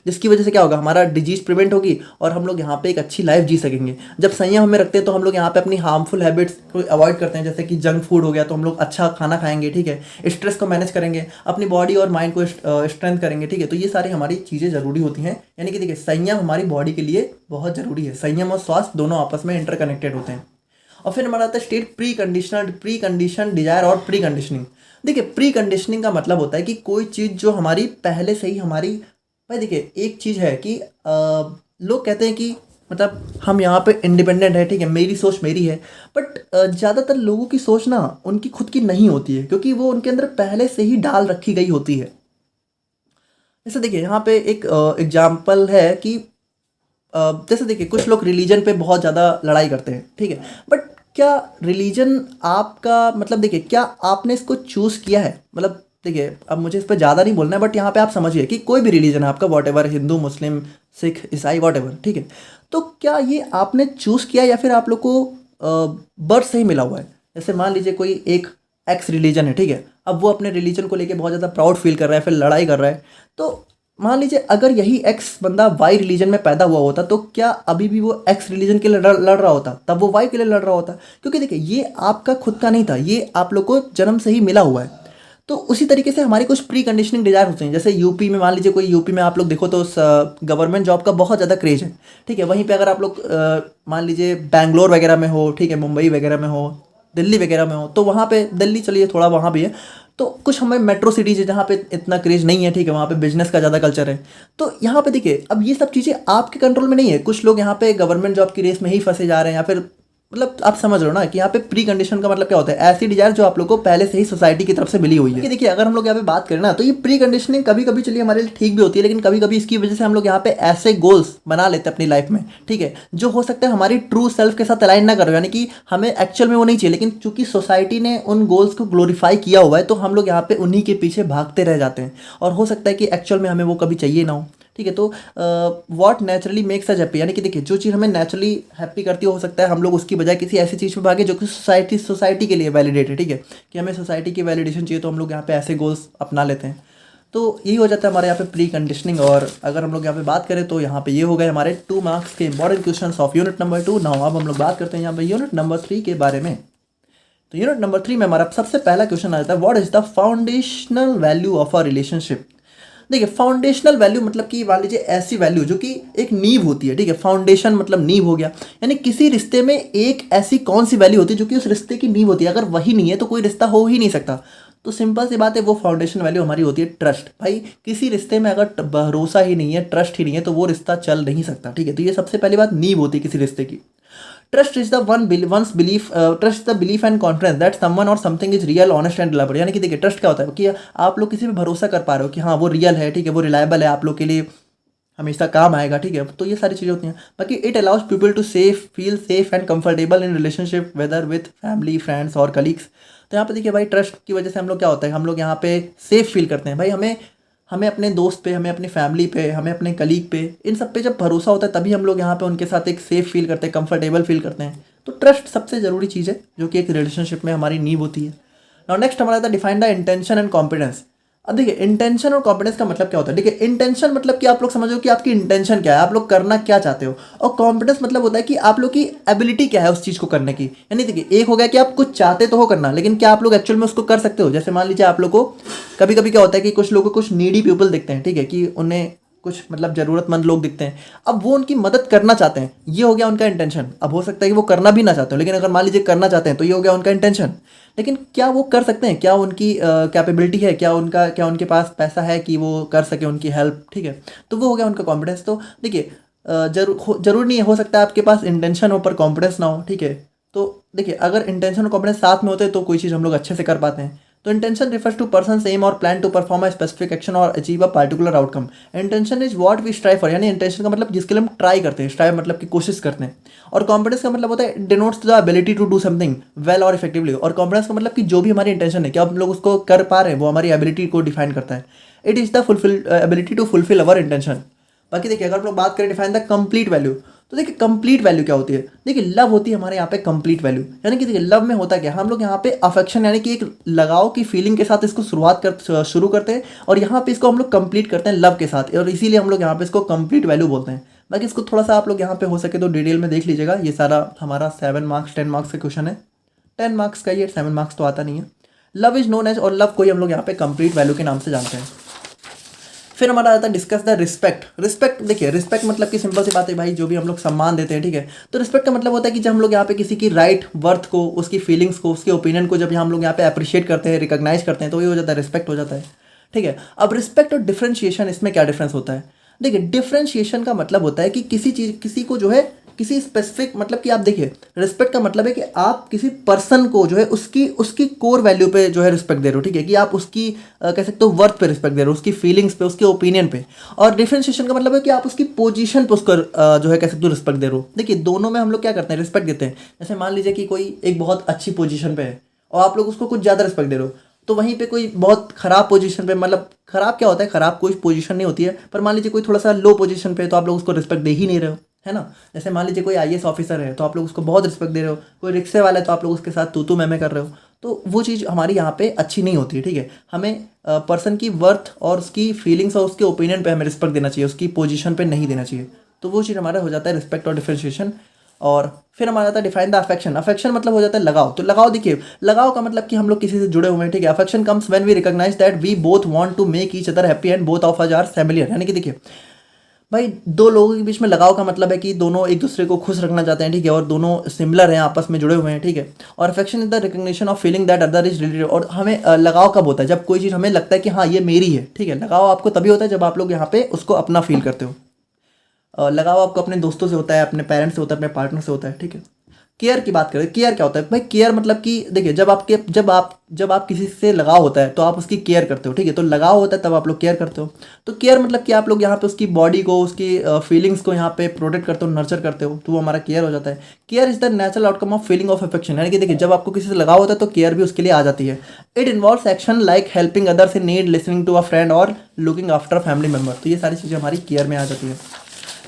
जिसकी वजह से क्या होगा, हमारा डिजीज प्रिवेंट होगी और हम लोग यहाँ पे एक अच्छी लाइफ जी सकेंगे। जब संयम हमें रखते हैं तो हम लोग यहाँ पे अपनी हार्मफुल हैबिट्स को अवॉइड करते हैं, जैसे कि जंक फूड हो गया, तो हम लोग अच्छा खाना खाएंगे, ठीक है, स्ट्रेस को मैनेज करेंगे, अपनी बॉडी और माइंड को स्ट्रेंथ करेंगे, ठीक है। तो ये सारी हमारी चीज़ें जरूरी होती हैं, यानी कि देखिए संयम हमारी बॉडी के लिए बहुत जरूरी है। संयम और स्वास्थ्य दोनों आपस में इंटरकनेक्टेड होते हैं। और फिर हमारा आता है स्टेट प्री कंडीशन डिजायर और प्री कंडीशनिंग। देखिए प्री कंडीशनिंग का मतलब होता है कि कोई चीज़ जो हमारी पहले से ही हमारी, भाई देखिए एक चीज़ है कि लोग कहते हैं कि मतलब हम यहाँ पे इंडिपेंडेंट है, ठीक है, मेरी सोच मेरी है, बट ज़्यादातर लोगों की सोच ना उनकी खुद की नहीं होती है, क्योंकि वो उनके अंदर पहले से ही डाल रखी गई होती है। जैसे देखिए यहाँ पे एक एग्जाम्पल है कि जैसे देखिए कुछ लोग रिलीजन पे बहुत ज़्यादा लड़ाई करते हैं, ठीक है, बट क्या रिलीजन आपका मतलब देखिए क्या आपने इसको चूज़ किया है, मतलब देखिए अब मुझे इस पर ज़्यादा नहीं बोलना है, बट यहाँ पे आप समझिए कि कोई भी रिलीजन है आपका, वॉट एवर, हिंदू, मुस्लिम, सिख, ईसाई, वॉट एवर, ठीक है, तो क्या ये आपने चूज़ किया या फिर आप लोग को बर्थ से ही मिला हुआ है। जैसे मान लीजिए कोई एक एक्स रिलीजन है, ठीक है, अब वो अपने रिलीजन को लेके बहुत ज़्यादा प्राउड फील कर रहा है, फिर लड़ाई कर रहा है, तो मान लीजिए अगर यही एक्स बंदा वाई रिलीजन में पैदा हुआ होता तो क्या अभी भी वो एक्स रिलीजन के लिए लड़ रहा होता, तब वो वाई के लिए लड़ रहा होता, क्योंकि देखिए ये आपका खुद का नहीं था, ये आप लोग को जन्म से ही मिला हुआ है। तो उसी तरीके से हमारी कुछ प्री कंडीशनिंग डिजायर होते हैं। जैसे यूपी में मान लीजिए कोई, यूपी में आप लोग देखो तो गवर्नमेंट जॉब का बहुत ज़्यादा क्रेज है, ठीक है, वहीं पे अगर आप लोग मान लीजिए बैंगलोर वगैरह में हो, ठीक है, मुंबई वगैरह में हो, दिल्ली वगैरह में हो, तो वहाँ पे दिल्ली चलिए थोड़ा वहाँ भी है, तो कुछ हमें मेट्रो सिटीज़ है जहाँ पे इतना क्रेज नहीं है, ठीक है, वहाँ पे बिजनेस का ज़्यादा कल्चर है। तो यहाँ पे देखिए अब ये सब चीज़ें आपके कंट्रोल में नहीं है, कुछ लोग यहाँ पे गवर्नमेंट जॉब की रेस में ही फंसे जा रहे हैं, या फिर मतलब आप समझ रहे हो ना कि यहाँ पे प्री कंडीशन का मतलब क्या होता है, ऐसी डिजायर जो आप लोग को पहले से ही सोसाइटी की तरफ से मिली हुई है। देखिए अगर हम लोग यहाँ पे बात करें ना, तो ये प्री कंडीशनिंग कभी कभी चलिए हमारे लिए ठीक भी होती है, लेकिन कभी कभी इसकी वजह से हम लोग यहाँ पे ऐसे गोल्स बना लेते हैं अपनी लाइफ में, ठीक है, जो हो सकता है हमारी ट्रू सेल्फ के साथ अलाइन ना करो, यानी कि हमें एक्चुअल में वो नहीं चाहिए, लेकिन चूंकि सोसाइटी ने उन गोल्स को ग्लोरीफाई किया हुआ है तो हम लोग यहाँ पे उन्हीं के पीछे भागते रह जाते हैं, और हो सकता है कि एक्चुअल में हमें वो कभी चाहिए ना हो, ठीक है। तो what naturally makes us happy, यानी कि देखिए जो चीज़ हमें नेचुरली हैप्पी करती हो सकता है हम लोग उसकी बजाय किसी ऐसी चीज़ में भागे जो कि सोसाइटी के लिए वैलिडेट है, ठीक है, कि हमें सोसाइटी की वैलिडेशन चाहिए, तो हम लोग यहाँ पे ऐसे गोल्स अपना लेते हैं। तो यही हो जाता है हमारे यहाँ पे प्री कंडीशनिंग। और अगर हम लोग यहाँ पे बात करें तो यहाँ पे ये हो गए हमारे 2 मार्क्स के important question of unit number 2। Now अब हम लोग बात करते हैं यहाँ पे यूनिट नंबर 3 के बारे में। तो यूनिट नंबर 3 में हमारा सबसे पहला क्वेश्चन आ जाता है, what is the foundational value of a relationship. देखिए फाउंडेशनल वैल्यू मतलब कि मान लीजिए ऐसी वैल्यू जो कि एक नींव होती है, ठीक है, फाउंडेशन मतलब नींव हो गया, यानी किसी रिश्ते में एक ऐसी कौन सी वैल्यू होती है जो कि उस रिश्ते की नींव होती है, अगर वही नहीं है तो कोई रिश्ता हो ही नहीं सकता। तो सिंपल सी बात है, वो फाउंडेशन वैल्यू हमारी होती है ट्रस्ट। भाई किसी रिश्ते में अगर भरोसा ही नहीं है, ट्रस्ट ही नहीं है, तो वो रिश्ता चल नहीं सकता, ठीक है। तो ये सबसे पहली बात नींव होती है किसी रिश्ते की। Trust is the one's belief, trust the belief and confidence that someone or something is real, honest and reliable. यानी कि देखिए ट्रस्ट क्या होता है कि आप लोग किसी पे भरोसा कर पा रहे हो कि हाँ वो रियल है, ठीक है, वो रिलायबल है, आप लोग के लिए हमेशा काम आएगा, ठीक है। तो ये सारी चीज़ें होती हैं। बाकी it allows people to feel safe and comfortable in relationship whether with family, friends और कलीग्स। तो यहाँ पे देखिए भाई ट्रस्ट की वजह से हम लोग क्या होता है, हम लोग यहाँ पे सेफ फील करते हैं। भाई हमें अपने दोस्त पे, हमें अपनी फैमिली पे, हमें अपने कलीग पे, इन सब पे जब भरोसा होता है तभी हम लोग यहाँ पे उनके साथ एक सेफ फील करते हैं, कंफर्टेबल फील करते हैं। तो ट्रस्ट सबसे ज़रूरी चीज़ है जो कि एक रिलेशनशिप में हमारी नींव होती है। नाउ नेक्स्ट हमारा था define the intention and competence. अब देखिए इंटेंशन और कॉम्पिटेंस का मतलब क्या होता है। देखिए इंटेंशन मतलब कि आप लोग समझो कि आपकी इंटेंशन क्या है, आप लोग करना क्या चाहते हो, और कॉम्पिटेंस मतलब होता है कि आप लोग की एबिलिटी क्या है उस चीज़ को करने की। यानी देखिए एक हो गया कि आप कुछ चाहते तो हो करना, लेकिन क्या आप लोग एक्चुअल में उसको कर सकते हो। जैसे मान लीजिए आप लोग को कभी कभी क्या होता है कि कुछ लोगों को कुछ नीडी पीपल दिखते हैं, ठीक है, कि उन्हें कुछ मतलब ज़रूरतमंद लोग दिखते हैं, अब वो उनकी मदद करना चाहते हैं, ये हो गया उनका इंटेंशन। अब हो सकता है कि वो करना भी ना चाहते हो, लेकिन अगर मान लीजिए करना चाहते हैं तो ये हो गया उनका इंटेंशन। लेकिन क्या वो कर सकते हैं, क्या उनकी कैपेबिलिटी है, क्या उनके पास पैसा है कि वो कर सके उनकी हेल्प, ठीक है, तो वो हो गया उनका कॉन्फिडेंस। तो देखिए जरूर नहीं है, हो सकता है आपके पास इंटेंशन हो पर कॉन्फिडेंस ना हो, ठीक है। तो देखिए अगर इंटेंशन और कॉन्फिडेंस साथ में होते हैं तो कोई चीज़ हम लोग अच्छे से कर पाते हैं। तो intention refers to person aim or plan to perform a specific action or achieve a particular outcome. Intention is what we strive for, यानी इंटेंशन का मतलब जिसके लिए हम ट्राई करते हैं, स्ट्राइव मतलब की कोशिश करते हैं। और कॉन्फिडेंस का मतलब होता है denotes the ability to do something well और इफेक्टिवली। और कॉन्फिडेंस का मतलब कि जो भी हमारी इंटेंशन है कि हम लोग उसको कर पा रहे हैं, वो हमारी एबिलिटी को डिफाइन करता है। It is the ability to fulfil our intention. बाकी देखिए अगर हम लोग बात करें डिफाइन द कंप्लीट वैल्यू, तो देखिए कंप्लीट वैल्यू क्या होती है। देखिए लव होती है हमारे यहाँ पे कंप्लीट वैल्यू, यानी कि देखिए लव में होता क्या है, हम लोग यहाँ पे अफेक्शन यानी कि एक लगाव की फीलिंग के साथ इसको शुरू करते हैं और यहाँ पे इसको हम लोग कंप्लीट करते हैं लव के साथ, और इसीलिए हम लोग यहाँ पे इसको कंप्लीट वैल्यू बोलते हैं। बाकी इसको थोड़ा सा आप लोग यहाँ पे हो सके तो डिटेल में देख लीजिएगा। ये सारा हमारा 7 मार्क्स 10 मार्क्स का क्वेश्चन है, 10 मार्क्स का, ये 7 मार्क्स तो आता नहीं है। लव इज नोन एज, और लव को ही हम लोग यहाँ पे कंप्लीट वैल्यू के नाम से जानते हैं। फिर हमारा आता है डिस्कस द रिस्पेक्ट। रिस्पेक्ट देखिए रिस्पेक्ट मतलब कि सिंपल सी बात है भाई, जो भी हम लोग सम्मान देते हैं, ठीक है। तो रिस्पेक्ट का मतलब होता है कि जब हम लोग यहाँ पे किसी की राइट वर्थ को, उसकी फीलिंग्स को, उसके ओपिनियन को जब हम लोग यहाँ पे अप्रिशिएट करते हैं, रिकॉग्नाइज करते हैं, तो ये हो जाता है रिस्पेक्ट हो जाता है, ठीक है। अब रिस्पेक्ट और डिफरेंशिएशन, इसमें क्या डिफरेंस होता है। देखिए डिफरेंशिएशन का मतलब होता है कि किसी को जो है किसी स्पेसिफिक, मतलब कि आप देखिए रिस्पेक्ट का मतलब है कि आप किसी पर्सन को जो है उसकी कोर वैल्यू पे जो है रिस्पेक्ट दे रहे हो, ठीक है, कि आप उसकी कह सकते हो वर्थ पे रिस्पेक्ट दे रहे हो, उसकी फीलिंग्स पे, उसके ओपिनियन पे। और डिफरेंशिएशन का मतलब है कि आप उसकी पोजीशन पे उसको जो है कह सकते हो रिस्पेक्ट दे रहे हो। देखिए दोनों में हम लोग क्या करते हैं, रिस्पेक्ट देते हैं। जैसे मान लीजिए कि कोई एक बहुत अच्छी पोजीशन पे है और आप लोग उसको कुछ ज़्यादा रिस्पेक्ट दे रहे हो, तो वहीं पे कोई बहुत खराब पोजीशन पे, मतलब खराब क्या होता है, खराब कोई पोजीशन नहीं होती है, पर मान लीजिए कोई थोड़ा सा लो पोजीशन पे, तो आप लोग उसको रिस्पेक्ट दे ही नहीं रहे हो, है ना। जैसे मान लीजिए कोई आईएएस ऑफिसर है तो आप लोग उसको बहुत रिस्पेक्ट दे रहे हो, कोई रिक्शे वाला है तो आप लोग उसके साथ तू मैं कर रहे हो, तो वो चीज़ हमारी यहाँ पे अच्छी नहीं होती है, ठीक है। हमें पर्सन की वर्थ और उसकी फीलिंग्स और उसके ओपिनियन पे हमें रिस्पेक्ट देना चाहिए, उसकी पोजीशन पे नहीं देना चाहिए। तो वो चीज़ हमारा हो जाता है रिस्पेक्ट और डिफरेंशिएशन। और फिर हमारा आता है डिफाइन द अफेक्शन। अफेक्शन मतलब हो जाता है लगाव। तो लगाव देखिए, लगाव का मतलब कि हम लोग किसी से जुड़े हुए हैं, ठीक है। Affection comes when we recognise that we both want to make each other happy and both of us are familiar. यानी कि देखिए भाई दो लोगों के बीच में लगाव का मतलब है कि दोनों एक दूसरे को खुश रखना चाहते हैं, ठीक है, और दोनों सिमिलर हैं, आपस में जुड़े हुए हैं, ठीक है। और affection is the recognition of feeling that other is related. और हमें लगाव कब होता है, जब कोई चीज़ हमें लगता है कि हाँ ये मेरी है, ठीक है। लगाव आपको तभी होता है जब आप लोग यहाँ पे उसको अपना फील करते हो। लगाव आपको अपने दोस्तों से होता है, अपने पेरेंट्स से होता है, अपने पार्टनर से होता है, ठीक है। केयर की बात करें, केयर क्या होता है भाई, केयर मतलब कि देखिए जब आप किसी से लगाव होता है तो आप उसकी केयर करते हो, ठीक है। तो लगाव होता है तब आप लोग केयर करते हो। तो केयर मतलब कि आप लोग यहाँ पे उसकी बॉडी को, उसकी फीलिंग्स को यहाँ पे प्रोटेक्ट करते हो, नर्चर करते हो, तो वो हमारा केयर हो जाता है। Care is the natural outcome of feeling of affection. यानी कि देखिए जब आपको किसी से लगाव होता है तो केयर भी उसके लिए आ जाती है। It involves action like helping others in need, listening to a friend और लुकिंग आफ्टर फैमिली मेम्बर। तो ये सारी चीज़ें हमारी केयर में आ जाती है।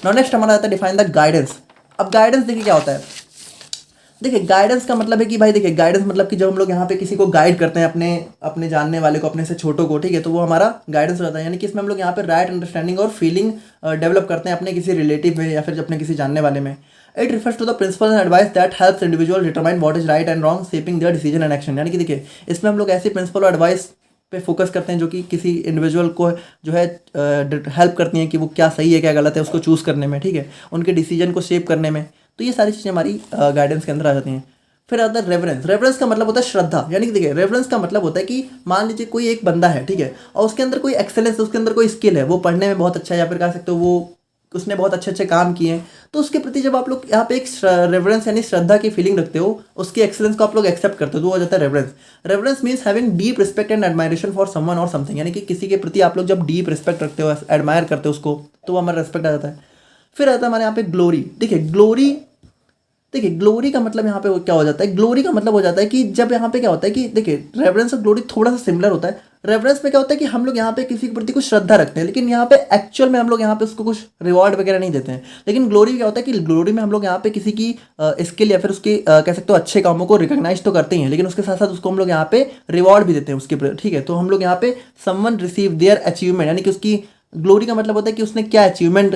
नाउ नेक्स्ट हमारा आता है डिफाइन द गाइडेंस। अब गाइडेंस देखिए क्या होता है। देखिए गाइडेंस का मतलब है कि भाई देखिए गाइडेंस मतलब कि जब हम लोग यहाँ पे किसी को गाइड करते हैं, अपने जानने वाले को, अपने से छोटों को, ठीक है, तो वो हमारा गाइडेंस होता है। यानी कि इसमें हम लोग यहाँ पे राइट अंडरस्टैंडिंग और फीलिंग डेवलप करते हैं अपने किसी रिलेटिव में या फिर अपने किसी जानने वाले में। It refers to the principle and advice that helps individual determine what is right and wrong, shaping their decision and action. यानी कि देखिए इसमें हम लोग ऐसे प्रिंसिपल और एडवाइस पे फोकस करते हैं जो कि किसी इंडिविजुअल को जो है हेल्प करती हैं कि वो क्या सही है क्या गलत है उसको चूज़ करने में, ठीक है, उनके डिसीजन को शेप करने में। तो ये सारी चीज़ें हमारी गाइडेंस के अंदर आ जाती हैं। फिर आता है रेवरेंस। रेवरेंस का मतलब होता है श्रद्धा। यानी कि देखिए रेवरेंस का मतलब होता है कि मान लीजिए कोई एक बंदा है, ठीक है, और उसके अंदर कोई एक्सेलेंस, उसके अंदर कोई स्किल है, वो पढ़ने में बहुत अच्छा है या फिर कह सकते हो वो उसने बहुत अच्छे अच्छे काम किए हैं, तो उसके प्रति जब आप लोग यहाँ पे एक रेवरेंस यानी श्रद्धा की फीलिंग रखते हो, उसके एक्सेलेंस को आप लोग एक्सेप्ट करते हो, तो वो हो जाता है reverence. Reverence means having deep respect and admiration for someone or something. यानी कि किसी के प्रति आप लोग जब डीप रिस्पेक्ट रखते हो, एडमायर करते हो उसको, तो वो हमारा रिस्पेक्ट आ जाता है। फिर आता है हमारे यहाँ पे ग्लोरी। देखिए ग्लोरी का मतलब यहाँ पे क्या हो जाता है, ग्लोरी का मतलब हो जाता है कि जब यहाँ पे क्या होता है कि देखिए रेवरेंस और ग्लोरी थोड़ा सा सिमिलर होता है। रेवरेंस में क्या होता है कि हम लोग यहाँ पे किसी के प्रति कुछ श्रद्धा रखते हैं, लेकिन यहाँ पे एक्चुअल में हम लोग यहाँ पे उसको कुछ रिवॉर्ड वगैरह नहीं देते हैं। लेकिन ग्लोरी क्या होता है कि ग्लोरी में हम लोग यहाँ पे किसी की स्किल या फिर उसके कह सकते हो अच्छे कामों को रिकॉग्नाइज तो करते ही हैं, लेकिन उसके साथ साथ उसको हम लोग यहाँ पे रिवॉर्ड भी देते हैं उसके, ठीक है। तो हम लोग यहाँ पे समवन रिसीव देयर अचीवमेंट, यानी कि उसकी ग्लोरी का मतलब होता है कि उसने क्या अचीवमेंट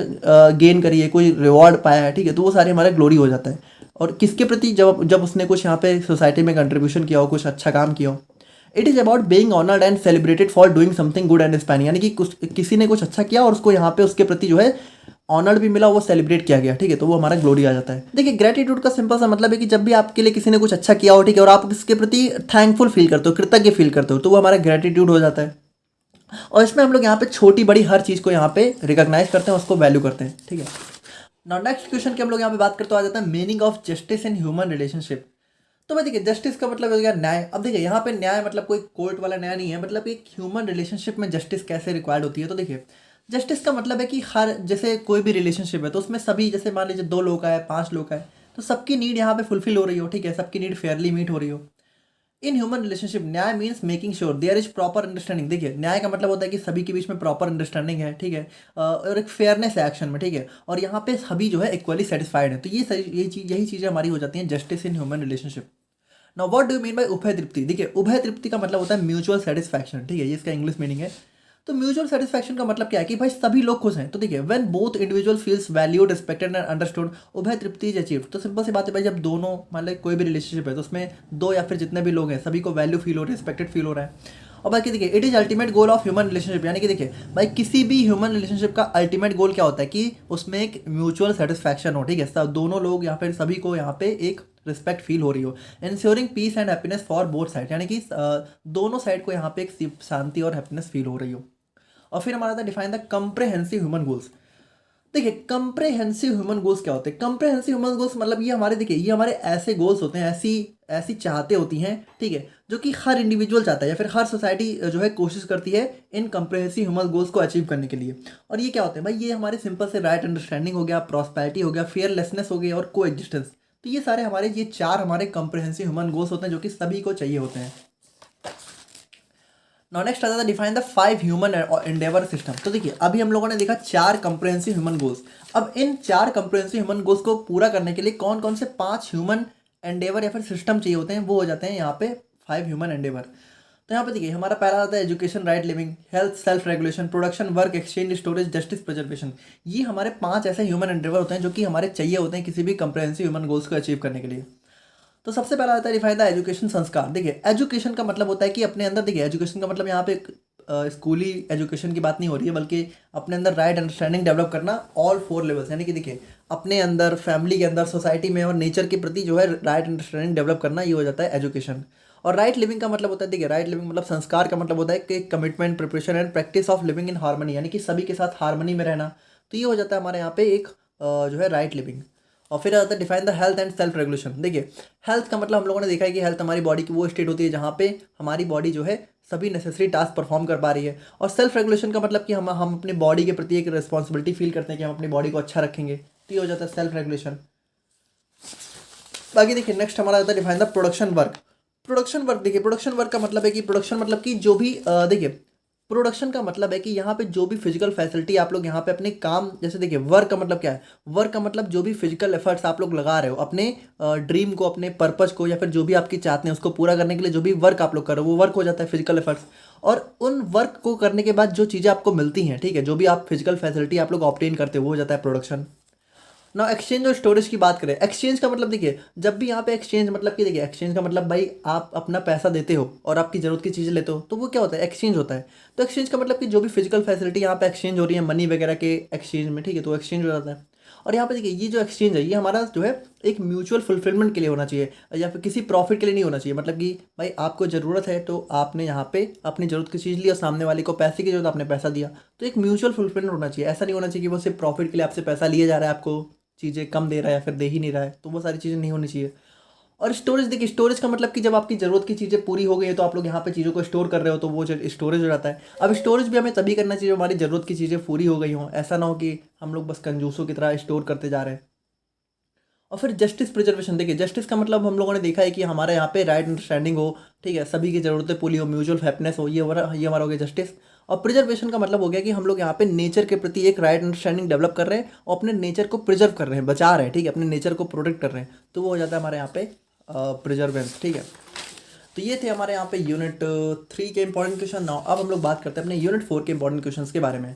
गेन करी है, कोई रिवॉर्ड पाया है, ठीक है, तो वो सारे हमारा ग्लोरी हो जाता है। और किसके प्रति, जब उसने कुछ यहाँ पे सोसाइटी में कंट्रीब्यूशन किया हो, कुछ अच्छा काम किया हो। It is about being honoured and celebrated for doing something good and inspiring. यानी कि किसी ने कुछ अच्छा किया और उसको यहाँ पे उसके प्रति जो है ऑनर्ड भी मिला, वो सेलिब्रेट किया गया, ठीक है, तो वो हमारा ग्लोरी आ जाता है। देखिए ग्रेटिट्यूड का सिंपल सा मतलब है कि जब भी आपके लिए किसी ने कुछ अच्छा किया हो, ठीक है, और आप इसके प्रति थैंकफुल फील करते हो, कृतज्ञ फील करते हो, तो वो हमारा ग्रेटिट्यूड हो जाता है। और इसमें हम लोग यहाँ पे छोटी बड़ी हर चीज़ को यहाँ पे रिकॉग्नाइज करते हैं, उसको वैल्यू करते हैं, ठीक है। नाउ नेक्स्ट क्वेश्चन की हम लोग यहाँ पे बात करते आ जाता है meaning of justice in human relationship. तो भाई देखिए जस्टिस का मतलब हो गया न्याय। अब देखिए यहाँ पे न्याय मतलब कोई कोर्ट वाला न्याय नहीं है, मतलब एक ह्यूमन रिलेशनशिप में जस्टिस कैसे रिक्वायर्ड होती है। तो देखिए जस्टिस का मतलब है कि हर, जैसे कोई भी रिलेशनशिप है तो उसमें सभी, जैसे मान लीजिए 2 लोग का है, 5 लोग का है, तो सबकी नीड यहाँ पे फुलफिल हो रही हो, ठीक है, सबकी नीड फेयरली मीट हो रही हो। इन ह्यूमन रिलेशनशिप न्याय means making sure there is proper understanding. देखिए न्याय का मतलब होता है कि सभी के बीच में प्रॉपर अंडरस्टैंडिंग है, ठीक है, और एक फेयरनेस है एक्शन में, ठीक है, और यहाँ पे सभी जो है इक्वली सेटिस्फाइड है। तो ये सही, यही चीज़ें हमारी हो जाती हैं justice in human relationship. Now what do you mean bye उभय तृप्ति। देखिए उभय तृप्ति का मतलब होता है म्यूचुअल सेटिस्फैक्शन, ठीक है, ये इसका इंग्लिश मीनिंग है। तो म्यूचुअल सेटिस्फैक्शन का मतलब क्या है कि भाई सभी लोग खुश हैं। तो देखिए when both individual feels valued, respected and understood, उभय तृप्ति इज अचीव्ड। तो सिंपल सी बात है भाई, जब दोनों, मान लो कोई भी रिलेशनशिप है तो उसमें 2 या फिर जितने भी लोग हैं सभी को वैल्यू फील हो रही है, रिस्पेक्टेड फील हो रहा है। और बाकी देखिए it is ultimate goal of human relationship, यानी कि देखिए भाई किसी भी ह्यूमन रिलेशनशिप का अल्टीमेट गोल क्या होता है कि उसमें एक म्यूचुअल सेटिस्फैक्शन हो, ठीक है, सब दोनों लोग यहाँ पे, सभी को यहाँ पे एक रिस्पेक्ट फील हो रही हो, ensuring peace and happiness for both side, यानी कि दोनों साइड को यहाँ पे एक शांति और हैप्पीनेस फील हो रही हो। और फिर हमारा था define the comprehensive human goals. देखिए कंप्रेहेंसिव ह्यूमन गोल्स क्या होते हैं। कंप्रेहेंसिव ह्यूमन गोल्स मतलब ये हमारे, देखिए ये हमारे ऐसे गोल्स होते हैं, ऐसी ऐसी चाहते होती हैं, ठीक है, जो कि हर इंडिविजुअल चाहता है या फिर हर सोसाइटी जो है कोशिश करती है इन कंप्रेहेंसिव ह्यूमन गोल्स को अचीव करने के लिए। और ये क्या होते हैं भाई, ये हमारे सिंपल से राइट अंडरस्टैंडिंग हो गया, प्रॉस्पेरिटी हो गया, फेयरलेसनेस हो गई और को एग्जिस्टेंस। तो ये सारे हमारे, ये 4 हमारे कंप्रेहेंसिव ह्यूमन गोल्स होते हैं जो कि सभी को चाहिए होते हैं। नाउ नेक्स्ट आता है define the 5 human Endeavour system. तो देखिए अभी हम लोगों ने देखा 4 कंप्रेहेंसिव ह्यूमन गोल्स। अब इन 4 कंप्रेहेंसिव ह्यूमन गोल्स को पूरा करने के लिए कौन कौन से 5 ह्यूमन एंडेवर या फिर सिस्टम चाहिए होते हैं, वो हो जाते हैं यहाँ पे 5 ह्यूमन एंडेवर। तो यहाँ पे देखिए हमारा पहला आता है education, right living, health, self regulation, production, work, exchange, storage, justice, preservation. ये हमारे 5 ऐसे ह्यूमन एंडेवर होते हैं जो कि हमारे चाहिए होते हैं किसी भी कंप्रेहेंसिव ह्यूमन गोल्स को अचीव करने के लिए। तो सबसे पहला आता है डिफाइन द एजुकेशन, संस्कार। देखिए एजुकेशन का मतलब होता है कि अपने अंदर, देखिए एजुकेशन का मतलब यहाँ पे स्कूली एजुकेशन की बात नहीं हो रही है, बल्कि अपने अंदर राइट अंडरस्टैंडिंग डेवलप करना ऑल 4 लेवल्स, यानी कि देखिए अपने अंदर, फैमिली के अंदर, सोसाइटी में और नेचर के प्रति जो है राइट अंडरस्टैंडिंग डेवलप करना, ये हो जाता है एजुकेशन। और राइट लिविंग का मतलब होता है, देखिए राइट लिविंग मतलब संस्कार का मतलब होता है कि commitment, preparation and practice of living in harmony, यानी कि सभी के साथ हार्मनी में रहना। तो ये हो जाता है हमारे यहाँ पे एक जो है राइट लिविंग। और फिर आता है define the health and self regulation. देखिए हेल्थ का मतलब हम लोगों ने देखा है कि हेल्थ हमारी बॉडी की वो स्टेट होती है जहाँ पे हमारी बॉडी जो है सभी नेसेसरी टास्क परफॉर्म कर पा रही है। और सेल्फ रेगुलेशन का मतलब कि हम अपनी बॉडी के प्रति एक रिस्पॉन्सिबिलिटी फील करते हैं कि हम अपनी बॉडी को अच्छा रखेंगे। तो ये हो जाता है सेल्फ रेगुलेशन। बाकी देखिए नेक्स्ट हमारा आता है define the production work. Production work, देखिए प्रोडक्शन वर्क का मतलब है कि प्रोडक्शन मतलब कि जो भी देखिए प्रोडक्शन का मतलब है कि यहाँ पे जो भी फिजिकल फैसिलिटी आप लोग यहाँ पे अपने काम, जैसे देखिए वर्क का मतलब क्या है, वर्क का मतलब जो भी फिजिकल एफर्ट्स आप लोग लगा रहे हो अपने ड्रीम को, अपने पर्पज को, या फिर जो भी आपकी चाहते हैं उसको पूरा करने के लिए जो भी वर्क आप लोग कर रहे हो वो वर्क हो जाता है, फिजिकल एफर्ट्स। और उन वर्क को करने के बाद जो चीज़ें आपको मिलती हैं, ठीक है, जो भी आप फिजिकल फैसिलिटी आप लोग ऑब्टेन करते हो वो हो जाता है प्रोडक्शन। ना एक्सचेंज और स्टोरेज की बात करें, एक्सचेंज का मतलब देखिए जब भी यहाँ पे एक्सचेंज मतलब कि देखिए एक्सचेंज का मतलब भाई आप अपना पैसा देते हो और आपकी ज़रूरत की चीज़ें लेते हो, तो वो क्या होता है, एक्सचेंज होता है। तो एक्सचेंज का मतलब कि जो भी फिजिकल फैसिलिटी यहाँ पे एक्सचेंज हो रही है मनी वगैरह के एक्सचेंज में, ठीक है, तो एक्सचेंज हो जाता है। और यहाँ पे देखिए ये जो एक्सचेंज है ये हमारा जो है एक म्यूचुअल फुलफिलमेंट के लिए होना चाहिए या फिर किसी प्रॉफिट के लिए नहीं होना चाहिए। मतलब कि भाई आपको ज़रूरत है तो आपने यहाँ पे अपनी ज़रूरत की चीज़ ली और सामने वाले को पैसे की जरूरत, आपने पैसा दिया। तो एक म्यूचुअल फुलफिलमेंट होना चाहिए, ऐसा नहीं होना चाहिए कि वो सिर्फ प्रॉफिट के लिए आपसे पैसा लिए जा रहा है, आपको चीज़ें कम दे रहा है या फिर दे ही नहीं रहा है, तो वो सारी चीज़ें नहीं होनी चाहिए। और स्टोरेज, देखिए स्टोरेज का मतलब कि जब आपकी ज़रूरत की चीज़ें पूरी हो गई है तो आप लोग यहाँ पे चीज़ों को स्टोर कर रहे हो, तो वो स्टोरेज हो जाता है। अब स्टोरेज भी हमें तभी करना चाहिए हमारी ज़रूरत की चीज़ें पूरी हो गई हों, ऐसा ना हो कि हम लोग बस कंजूसों की तरह स्टोर करते जा रहे हैं। और फिर जस्टिस प्रिजर्वेशन, देखिए जस्टिस का मतलब हम लोगों ने देखा है कि हमारे यहाँ पे राइट अंडरस्टैंडिंग हो, ठीक है, सभी की ज़रूरतें पूरी हो, म्यूचुअल हैप्पीनेस हो, ये हमारा हो गया जस्टिस। और प्रिजर्वेशन का मतलब हो गया कि हम लोग यहाँ पे नेचर के प्रति एक राइट अंडरस्टैंडिंग डेवलप कर रहे हैं और अपने नेचर को प्रिजर्व कर रहे हैं, बचा रहे हैं, ठीक है, अपने नेचर को प्रोटेक्ट कर रहे हैं, तो वो हो जाता है हमारे यहाँ पे प्रिजर्वेंस, ठीक है। तो ये थे हमारे यहाँ पे यूनिट 3 के इंपॉर्टेंट क्वेश्चन। नाउ अब हम लोग बात करते हैं अपने यूनिट 4 के इंपॉर्टेंट क्वेश्चन के बारे में।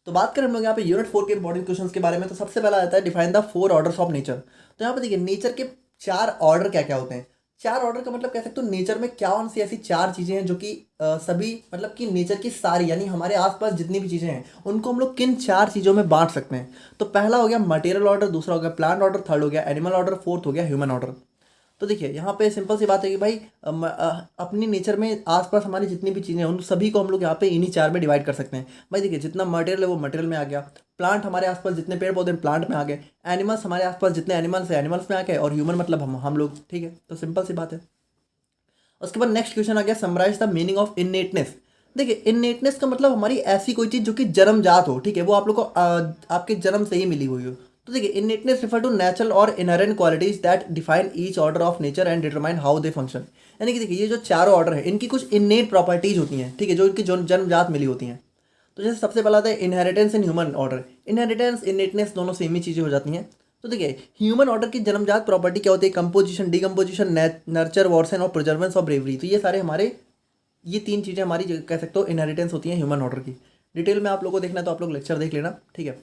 तो बात करें हम लोग यहाँ पे यूनिट 4 के इंपॉर्टेंट क्वेश्चंस के बारे में, तो सबसे पहला आता है define the 4 orders of nature. तो यहाँ पे देखिए नेचर के 4 ऑर्डर क्या क्या होते हैं। 4 ऑर्डर का मतलब कह सकते हो नेचर में क्या कौन सी ऐसी 4 चीज़ें हैं जो कि सभी, मतलब कि नेचर की सारी, यानी हमारे आसपास जितनी भी चीज़ें हैं उनको हम लोग किन 4 चीज़ों में बांट सकते हैं। तो पहला हो गया मटेरियल ऑर्डर, दूसरा हो गया प्लांट ऑर्डर, थर्ड हो गया एनिमल ऑर्डर, फोर्थ हो गया ह्यूमन ऑर्डर। तो देखिए यहाँ पे सिंपल सी बात है कि भाई अपनी नेचर में आसपास हमारी जितनी भी चीज़ें हैं उन सभी को हम लोग यहाँ पे इन्हीं चार में डिवाइड कर सकते हैं। भाई देखिए जितना मटेरियल है वो मटेरियल में आ गया, प्लांट हमारे आसपास जितने पेड़ पौधे प्लांट में आ गए, एनिमल्स हमारे आसपास जितने एनिमल्स हैं एनिमल्स में आ गए, और ह्यूमन मतलब हम लोग, ठीक है। तो सिंपल सी बात है। उसके बाद नेक्स्ट क्वेश्चन आ गया, समराइज द मीनिंग ऑफ इननेटनेस। देखिए इननेटनेस का मतलब हमारी ऐसी कोई चीज़ जो कि जन्मजात हो, ठीक है, वो आप लोग को आपके जन्म से ही मिली हुई हो। तो देखिए इननेटनेस रिफर टू नेचुरल और inherent qualities that define each order of nature and determine how they function. यानी कि देखिए ये जो चारों ऑर्डर है इनकी कुछ इननेट प्रॉपर्टीज होती हैं, ठीक है, जो इनकी जन्मजात मिली होती हैं। तो जैसे सबसे पहला आता है inheritance in human order. Inheritance innateness दोनों सेम ही चीज़ें हो जाती हैं। तो देखिए ह्यूमन ऑर्डर की जन्मजात प्रॉपर्टी क्या होती है, कंपोजिशन, डिकम्पोजिशन, नर्चर, वॉर्सन और प्रिजर्वेंस और ब्रेवरी। तो ये सारे हमारे ये तीन चीज़ें हमारी कह सकते हो इनहेरिटेंस होती हैं ह्यूमन ऑर्डर की। डिटेल में आप लोगों को देखना है तो आप लोग लेक्चर देख लेना, ठीक है।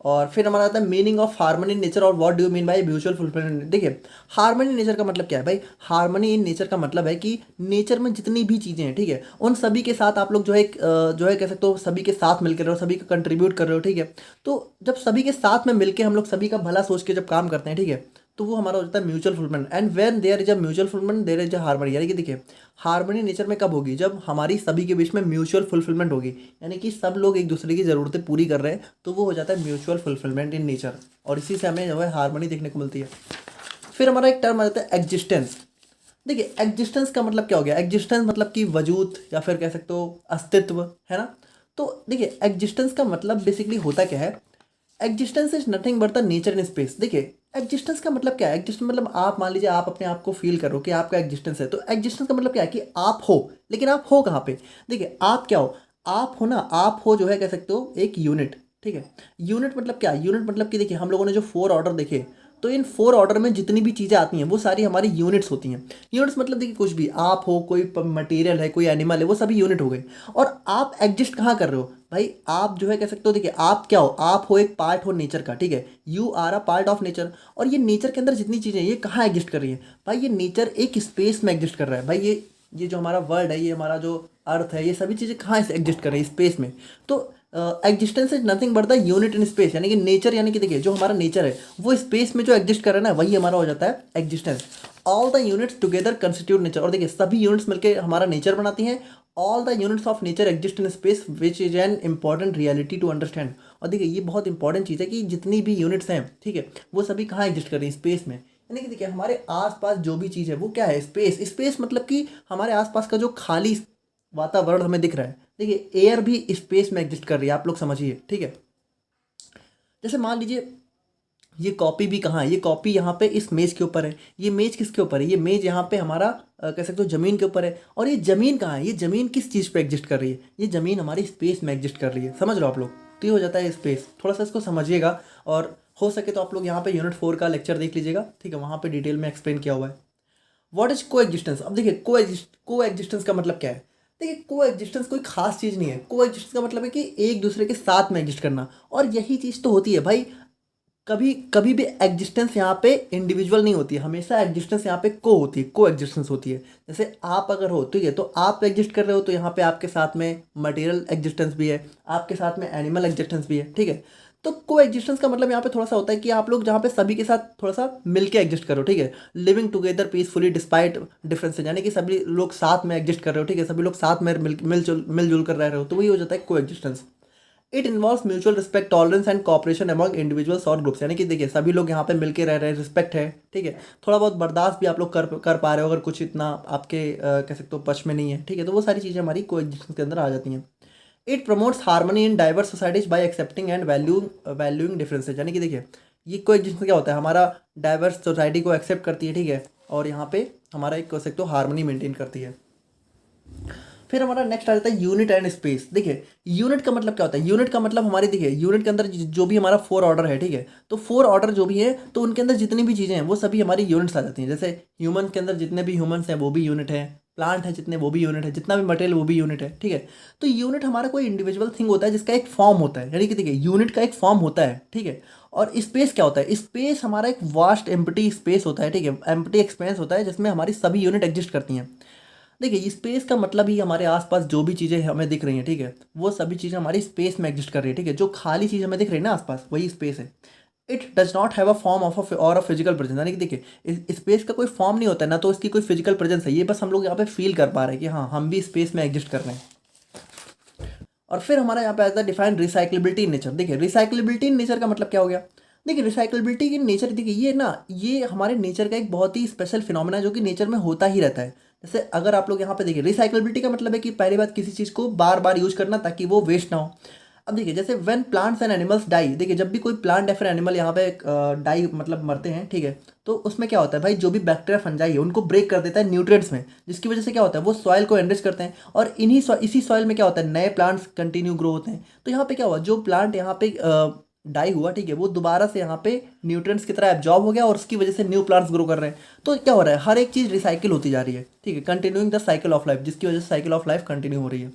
और फिर हमारा आता है meaning of harmony in nature और what do you mean by mutual fulfilment. देखिए हार्मनी इन नेचर का मतलब क्या है भाई, हार्मनी इन नेचर का मतलब है कि नेचर में जितनी भी चीज़ें हैं, ठीक है, उन सभी के साथ आप लोग जो है कह सकते हो सभी के साथ मिलकर रहो, सभी को कंट्रीब्यूट कर रहे हो, ठीक है। तो जब सभी के साथ में मिलकर हम लोग सभी का भला सोच के जब काम करते हैं, ठीक है, तो वो हमारा हो जाता है mutual fulfilment. And when there is a mutual fulfilment there is a harmony. यानी कि देखिए हार्मनी नेचर में कब होगी, जब हमारी सभी के बीच में म्यूचुअल फुलफिलमेंट होगी, यानी कि सब लोग एक दूसरे की ज़रूरतें पूरी कर रहे हैं, तो वो हो जाता है म्यूचुअल फुलफिलमेंट इन नेचर, और इसी से हमें जो है हार्मनी देखने को मिलती है। फिर हमारा एक टर्म आ जाता है एग्जिस्टेंस। देखिए एग्जिस्टेंस का मतलब क्या हो गया, एग्जिस्टेंस मतलब कि वजूद या फिर कह सकते हो अस्तित्व, है ना। तो देखिए एग्जिस्टेंस का मतलब बेसिकली होता क्या है, existence is nothing but the nature in space. देखिए एग्जिस्टेंस का मतलब क्या है, एग्जिस्टेंस मतलब आप मान लीजिए आप अपने आप को फील करो कि आपका एग्जिस्टेंस है। तो एग्जिस्टेंस का मतलब क्या है कि आप हो, लेकिन आप हो कहाँ पे। देखिए आप क्या हो, आप हो ना, आप हो जो है कह सकते हो एक यूनिट, ठीक है। यूनिट मतलब क्या, यूनिट मतलब कि देखिए हम लोगों ने जो 4 ऑर्डर देखे, तो इन 4 ऑर्डर में जितनी भी चीज़ें आती हैं वो सारी हमारी यूनिट्स होती हैं। यूनिट्स मतलब देखिए कुछ भी, आप हो, कोई मटेरियल है, कोई एनिमल है, वो सभी यूनिट हो गए। और आप एग्जिस्ट कहाँ कर रहे हो भाई, आप जो है कह सकते हो, देखिए आप क्या हो, आप हो एक पार्ट हो नेचर का, ठीक है, you are a part of nature. और ये नेचर के अंदर जितनी चीज़ें ये कहाँ एग्जिस्ट कर रही है भाई, ये नेचर एक स्पेस में एग्जिस्ट कर रहा है भाई। ये जो हमारा वर्ल्ड है, ये हमारा जो अर्थ है, ये सभी चीज़ें कहाँ से एग्जिस्ट कर रही है, स्पेस में। तो existence is nothing but the unit in space. यानी कि नेचर, यानी कि देखिए जो हमारा नेचर है वो स्पेस में जो एग्जिस्ट कर रहा है ना, वही हमारा हो जाता है existence. All the units together constitute nature. और देखिए सभी यूनिट्स मिलकर हमारा नेचर बनाती हैं। All the units of nature exist in space which is an important reality to understand. और देखिए ये बहुत इंपॉर्टेंट चीज़ है कि जितनी भी यूनिट्स हैं, ठीक है, वो सभी कहाँ एग्जिस्ट कर रही हैं, स्पेस में। यानी कि देखिए हमारे आसपास जो भी चीज़ है वो क्या है, स्पेस। स्पेस मतलब कि हमारे आसपास का जो खाली वातावरण हमें दिख रहा है, देखिए एयर भी स्पेस में एग्जिस्ट कर रही है, आप लोग समझिए, ठीक है। जैसे मान लीजिए ये कॉपी भी कहाँ है, ये कॉपी यहाँ पे इस मेज के ऊपर है। ये मेज किसके ऊपर है, ये मेज यहाँ पे हमारा कह सकते हो ज़मीन के ऊपर है। और ये ज़मीन कहाँ है, ये ज़मीन किस चीज़ पे एग्जिस्ट कर रही है, ये ज़मीन हमारी स्पेस में एग्जिस्ट कर रही है। समझ लो आप लोग, तो ये हो जाता है स्पेस। थोड़ा सा इसको समझिएगा, और हो सके तो आप लोग यहाँ पे यूनिट 4 का लेक्चर देख लीजिएगा, ठीक है, वहाँ पे डिटेल में एक्सप्लेन किया हुआ है। व्हाट इज को एग्जिस्टेंस। अब देखिए को एग्जिस्टेंस का मतलब क्या है। देखिए को एग्जिस्टेंस कोई खास चीज़ नहीं है। को एग्जिस्टेंस का मतलब है कि एक दूसरे के साथ में एग्जिस्ट करना, और यही चीज़ तो होती है भाई। कभी कभी भी एग्जिस्टेंस यहाँ पे इंडिविजुअल नहीं होती है, हमेशा एग्जिस्टेंस यहाँ पे को होती है, को एग्जिस्टेंस होती है। जैसे आप अगर हो, ठीक है, तो आप एग्जिस्ट कर रहे हो, तो यहाँ पे आपके साथ में मटेरियल एग्जिस्टेंस भी है, आपके साथ में एनिमल एग्जिस्टेंस भी है, ठीक है। तो को एग्जिस्टेंस का मतलब यहाँ पे थोड़ा सा होता है कि आप लोग जहाँ पे सभी के साथ थोड़ा सा मिलके एग्जिस्ट करो, ठीक है, living together peacefully despite differences. यानी कि सभी लोग साथ में एग्जिस्ट कर रहे हो, ठीक है, सभी लोग साथ में मिलजुल कर रह रहे हो, तो वही हो जाता है को existence. It involves mutual respect, tolerance and cooperation among individuals और ग्रुप्स। यानी कि देखिए सभी लोग यहाँ पे मिलके रह रहे हैं, रिस्पेक्ट है, ठीक है, थोड़ा बहुत बर्दाश्त भी आप लोग कर पा रहे हो, अगर कुछ इतना आपके कह सकते हो पक्ष में नहीं है, ठीक है, तो वो सारी चीज़ें हमारी को एग्जिस्टेंस के अंदर आ जाती हैं। It promotes harmony in diverse societies bye accepting and valuing differences. यानी कि देखिए ये को एग्जिस्टेंस क्या होता है, हमारा डाइवर्स सोसाइटी को एक्सेप्ट करती है, ठीक है, और यहाँ पे हमारा एक कह सकते हो हार्मनी मेंटेन करती है। फिर हमारा नेक्स्ट आ जाता है यूनिट एंड स्पेस। देखिए यूनिट का मतलब क्या होता है, यूनिट का मतलब हमारी, देखिए यूनिट के अंदर जो भी हमारा 4 ऑर्डर है, ठीक है, तो 4 ऑर्डर जो भी है, तो उनके अंदर जितनी भी चीज़ें हैं वो सभी हमारी यूनिट्स आ जाती हैं। जैसे ह्यूमन के अंदर जितने भी ह्यूमंस हैं वो भी यूनिट है, प्लांट है जितने वो भी यूनिट है, जितना भी मटेरियल वो भी यूनिट है, ठीक है। तो यूनिट हमारा कोई इंडिविजुअल थिंग होता है जिसका एक फॉर्म होता है, यानी कि देखिए यूनिट का एक फॉर्म होता है, ठीक है। और स्पेस क्या होता है, स्पेस हमारा एक वास्ट एम्प्टी स्पेस होता है, ठीक है, एम्प्टी एक्सपेंस होता है जिसमें हमारी सभी यूनिट एग्जिस्ट करती हैं। देखिए स्पेस का मतलब ही हमारे आसपास जो भी चीज़ें हमें दिख रही हैं, ठीक है, वो सभी चीज़ें हमारी स्पेस में एग्जिस्ट कर रही है, ठीक है, जो खाली चीज़ हमें दिख रही है ना आसपास, वही स्पेस है। It does not have a form of और अ फिजिकल प्रेजेंस, यानी कि देखिए स्पेस का कोई फॉर्म नहीं होता है, ना तो इसकी कोई फिजिकल प्रेजेंस है, ये बस हम लोग यहाँ पे फील कर पा रहे हैं कि हाँ हम भी स्पेस में एग्जिस्ट कर रहे हैं। और फिर हमारा यहाँ पे आता है डिफाइन रिसाइक्लेबिलिटी इन नेचर। देखिए रिसाइक्लेबिलिटी इन नेचर का मतलब क्या हो गया? देखिए रिसाइक्लेबिलिटी इन नेचर, देखिए ये ना ये हमारे नेचर का एक बहुत ही स्पेशल फिनोमेना है जो कि नेचर में होता ही रहता है। जैसे अगर आप लोग यहाँ पे देखिए रिसाइक्लेबिलिटी का मतलब है कि पहली बात किसी चीज़ को बार बार यूज करना ताकि वो वेस्ट ना हो। अब देखिए जैसे when plants and animals die, देखिए जब भी कोई प्लांट या फिर एनिमल यहाँ पे डाई मतलब मरते हैं, ठीक है, तो उसमें क्या होता है भाई, जो भी बैक्टीरिया फंजाई है उनको ब्रेक कर देता है न्यूट्रिएंट्स में, जिसकी वजह से क्या होता है वो सॉइल को एनरिच करते हैं और इसी सॉइल में क्या होता है नए प्लांट्स कंटिन्यू ग्रो होते हैं। तो यहाँ पे क्या हुआ, जो प्लांट यहाँ पे डाई हुआ, ठीक है, वो दोबारा से यहाँ पे न्यूट्रिएंट्स की तरह एब्जॉर्ब हो गया और उसकी वजह से न्यू प्लांट्स ग्रो कर रहे हैं। तो क्या हो रहा है, हर एक चीज़ रिसाइकिल होती जा रही है, ठीक है, continuing the cycle of life, जिसकी वजह से साइकिल ऑफ लाइफ कंटिन्यू हो रही है।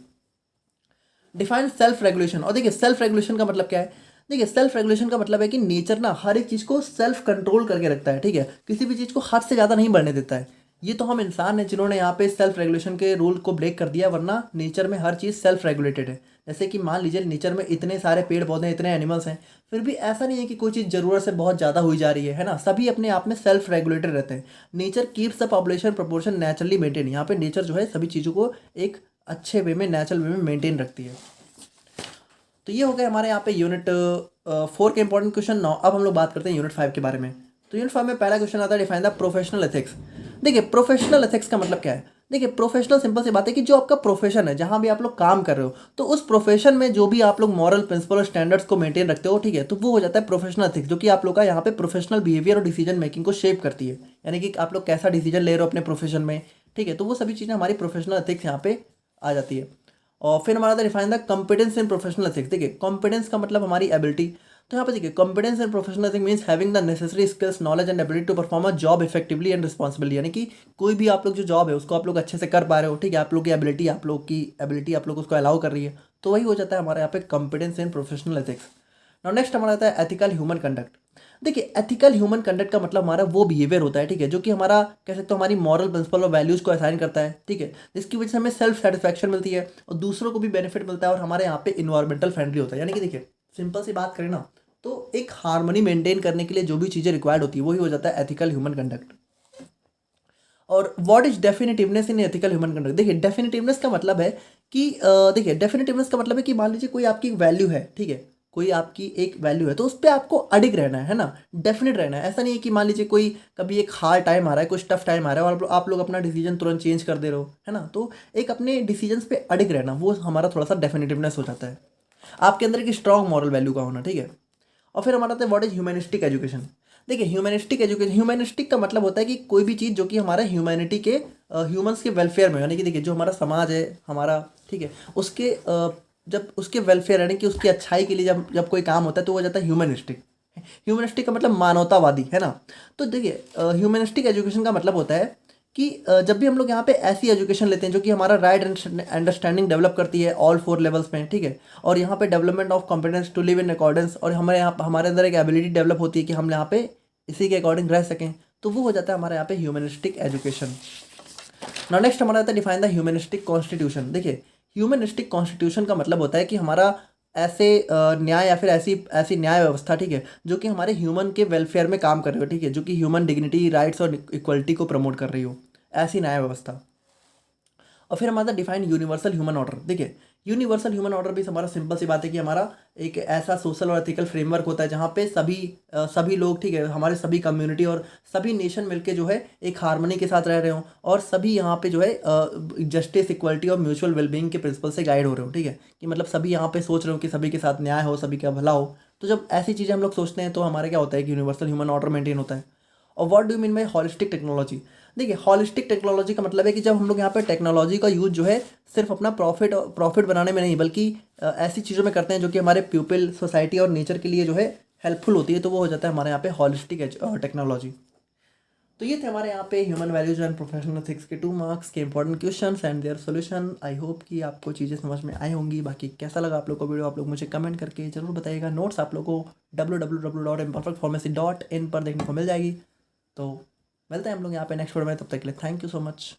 डिफाइन सेल्फ रेगुलेशन, और देखिए सेल्फ रेगुलेशन का मतलब क्या है? देखिए सेल्फ रेगुलेशन का मतलब है कि नेचर ना हर एक चीज़ को सेल्फ कंट्रोल करके रखता है, ठीक है, किसी भी चीज़ को हद से ज़्यादा नहीं बढ़ने देता है। ये तो हम इंसान हैं जिन्होंने यहाँ पे सेल्फ रेगुलेशन के रूल को ब्रेक कर दिया, वरना नेचर में हर चीज़ सेल्फ रेगुलेटेड है। जैसे कि मान लीजिए नेचर में इतने सारे पेड़ पौधे हैं, इतने एनिमल्स हैं, फिर भी ऐसा नहीं है कि कोई चीज़ ज़रूरत से बहुत ज़्यादा हुई जा रही है ना, सभी अपने आप में सेल्फ रेगुलेटेड रहते हैं। Nature keeps the population proportion naturally maintain, यहाँ पे नेचर जो है सभी चीज़ों को एक अच्छे वे में नेचुरल वे में मेंटेन रखती है। तो ये हो गया हमारे यहाँ पे यूनिट 4 के इंपॉर्टेंट क्वेश्चन। नाउ अब हम लोग बात करते हैं यूनिट 5 के बारे में। तो यूनिट 5 में पहला क्वेश्चन आता है डिफाइन द प्रोफेशनल एथिक्स। देखिए प्रोफेशनल एथिक्स का मतलब क्या है? देखिए प्रोफेशनल सिंपल सी बात है कि जो आपका प्रोफेशन है, जहाँ भी आप लोग काम कर रहे हो, तो उस प्रोफेशन में जो भी आप लोग मॉरल प्रिंसिपल और स्टैंडर्ड्स को मेंटेन रखते हो, ठीक है, तो वो हो जाता है प्रोफेशनल एथिक्स, जो कि आप लोग का यहाँ पे प्रोफेशनल बिहेवियर और डिसीजन मेकिंग को शेप करती है। यानी कि आप लोग कैसा डिसीजन ले रहे हो अपने प्रोफेशन में, ठीक है, तो वो सभी चीज़ें हमारी प्रोफेशनल एथिक्स यहाँ पे आ जाती है। और फिर हमारा था define the competence in professional ethics. देखिए कॉम्पिटेंस का मतलब हमारी एबिलिटी। तो यहाँ पे देखिए competence in professional ethics means having the necessary skills knowledge and ability to perform a job effectively and responsibly, यानी कि कोई भी आप लोग जो जॉब है उसको आप लोग अच्छे से कर पा रहे हो, ठीक है, आप लोग की एबिलिटी आप लोग उसको अलाउ कर रही है, तो वही हो जाता है हमारे यहाँ पे competence in professional ethics. Now next हमारा आता है एथिकल ह्यूमन कंडक्ट। देखिए एथिकल ह्यूमन कंडक्ट का मतलब हमारा वो बिहेवियर होता है, ठीक है, जो कि हमारा कह सकते हो हमारी मॉरल प्रिंसिपल और वैल्यूज़ को असाइन करता है, ठीक है, जिसकी वजह से हमें सेल्फ सेटिस्फैक्शन मिलती है और दूसरों को भी बेनिफिट मिलता है और हमारे यहाँ पे इन्वायरमेंटल फ्रेंडली होता है। यानी कि देखिए सिंपल सी बात करें ना, तो एक हार्मनी मेंटेन करने के लिए जो भी चीज़ें रिक्वायर्ड होती है वही हो जाता है एथिकल ह्यूमन कंडक्ट। और what is definitiveness in ethical human conduct? देखिए डेफिनेटिवनेस का मतलब है कि देखिए डेफिनेटिवनेस का मतलब है कि मान लीजिए कोई आपकी वैल्यू है, ठीक है, कोई आपकी एक वैल्यू है, तो उस पर आपको अडिग रहना है ना, डेफिनेट रहना है। ऐसा नहीं है कि मान लीजिए कोई कभी एक हार्ड टाइम आ रहा है, कुछ टफ टाइम आ रहा है और आप लोग अपना डिसीजन तुरंत चेंज कर दे रहे हो, है ना, तो एक अपने डिसीजंस पे अडिग रहना वो हमारा थोड़ा सा डेफिनेटिवनेस हो जाता है। आपके अंदर एक स्ट्रॉन्ग मॉरल वैल्यू का होना, ठीक है। और फिर हमारा आता है व्हाट इज ह्यूमनिस्टिक एजुकेशन। देखिए ह्यूमनिस्टिक एजुकेशन, ह्यूमनिस्टिक का मतलब होता है कि कोई भी चीज़ जो कि हमारा ह्यूमैनिटी के ह्यूमंस के वेलफेयर में, यानी कि देखिए जो हमारा समाज है हमारा, ठीक है, उसके जब उसके वेलफेयर यानी कि उसकी अच्छाई के लिए जब जब कोई काम होता है तो वो हो जाता है ह्यूमनिस्टिक। ह्यूमनिस्टिक का मतलब मानवतावादी, है ना। तो देखिए ह्यूमनिस्टिक एजुकेशन का मतलब होता है कि जब भी हम लोग यहाँ पे ऐसी एजुकेशन लेते हैं जो कि हमारा राइट अंडरस्टैंडिंग डेवलप करती है ऑल 4 लेवल्स में, ठीक है, और यहाँ पे development of competence to live in accordance, और हमारे अंदर एक एबिलिटी डेवलप होती है कि हम यहाँ पे इसी के अकॉर्डिंग रह सकें, तो वो हो जाता है हमारे यहाँ पे ह्यूमनिस्टिक एजुकेशन। नाउ नेक्स्ट हमारा आता है डिफाइन द ह्यूमनिस्टिक कॉन्स्टिट्यूशन। देखिए ह्यूमनिस्टिक कॉन्स्टिट्यूशन का मतलब होता है कि हमारा ऐसे न्याय या फिर ऐसी ऐसी न्याय व्यवस्था, ठीक है, जो कि हमारे ह्यूमन के वेलफेयर में काम कर रही हो, ठीक है, जो कि ह्यूमन डिग्निटी राइट्स और इक्वलिटी को प्रमोट कर रही हो, ऐसी न्याय व्यवस्था। और फिर हमारा डिफाइन यूनिवर्सल ह्यूमन ऑर्डर। देखिए यूनिवर्सल ह्यूमन ऑर्डर भी हमारा सिंपल सी बात है कि हमारा एक ऐसा सोशल और एथिकल फ्रेमवर्क होता है जहाँ पे सभी लोग, ठीक है, हमारे सभी कम्युनिटी और सभी नेशन मिलके जो है एक हार्मनी के साथ रह रहे हों और सभी यहाँ पे जो है जस्टिस इक्वलिटी और म्यूचुअल वेलबींग के प्रिंसिपल से गाइड हो रहे हो, ठीक है, कि मतलब सभी यहाँ पे सोच रहे हो कि सभी के साथ न्याय हो, सभी का भला हो। तो जब ऐसी चीज़ें हम लोग सोचते हैं तो हमारे क्या होता है कि यूनिवर्सल ह्यूमन ऑर्डर मेंटेन होता है। और what do mean by holistic technology? देखिए हॉलिस्टिक टेक्नोलॉजी का मतलब है कि जब हम लोग यहाँ पे टेक्नोलॉजी का यूज जो है सिर्फ अपना प्रॉफिट बनाने में नहीं, बल्कि ऐसी चीज़ों में करते हैं जो कि हमारे पीपल, सोसाइटी और नेचर के लिए जो है हेल्पफुल होती है, तो वो हो जाता है हमारे यहाँ पे हॉलिस्टिक टेक्नोलॉजी। तो ये थे हमारे यहाँ पे human values and professional ethics के 2 मार्क्स के important questions and their solution. I hope कि आपको चीज़ें समझ में आई होंगी। बाकी कैसा लगा आप लोग को वीडियो, आप लोग मुझे कमेंट करके जरूर बताइएगा। नोट्स आप लोग को www.imperfectpharmacy.in पर देखने को मिल जाएगी। तो मिलते हैं हम लोग यहाँ पे नेक्स्ट वीडियो में, तब तक के लिए थैंक यू सो मच।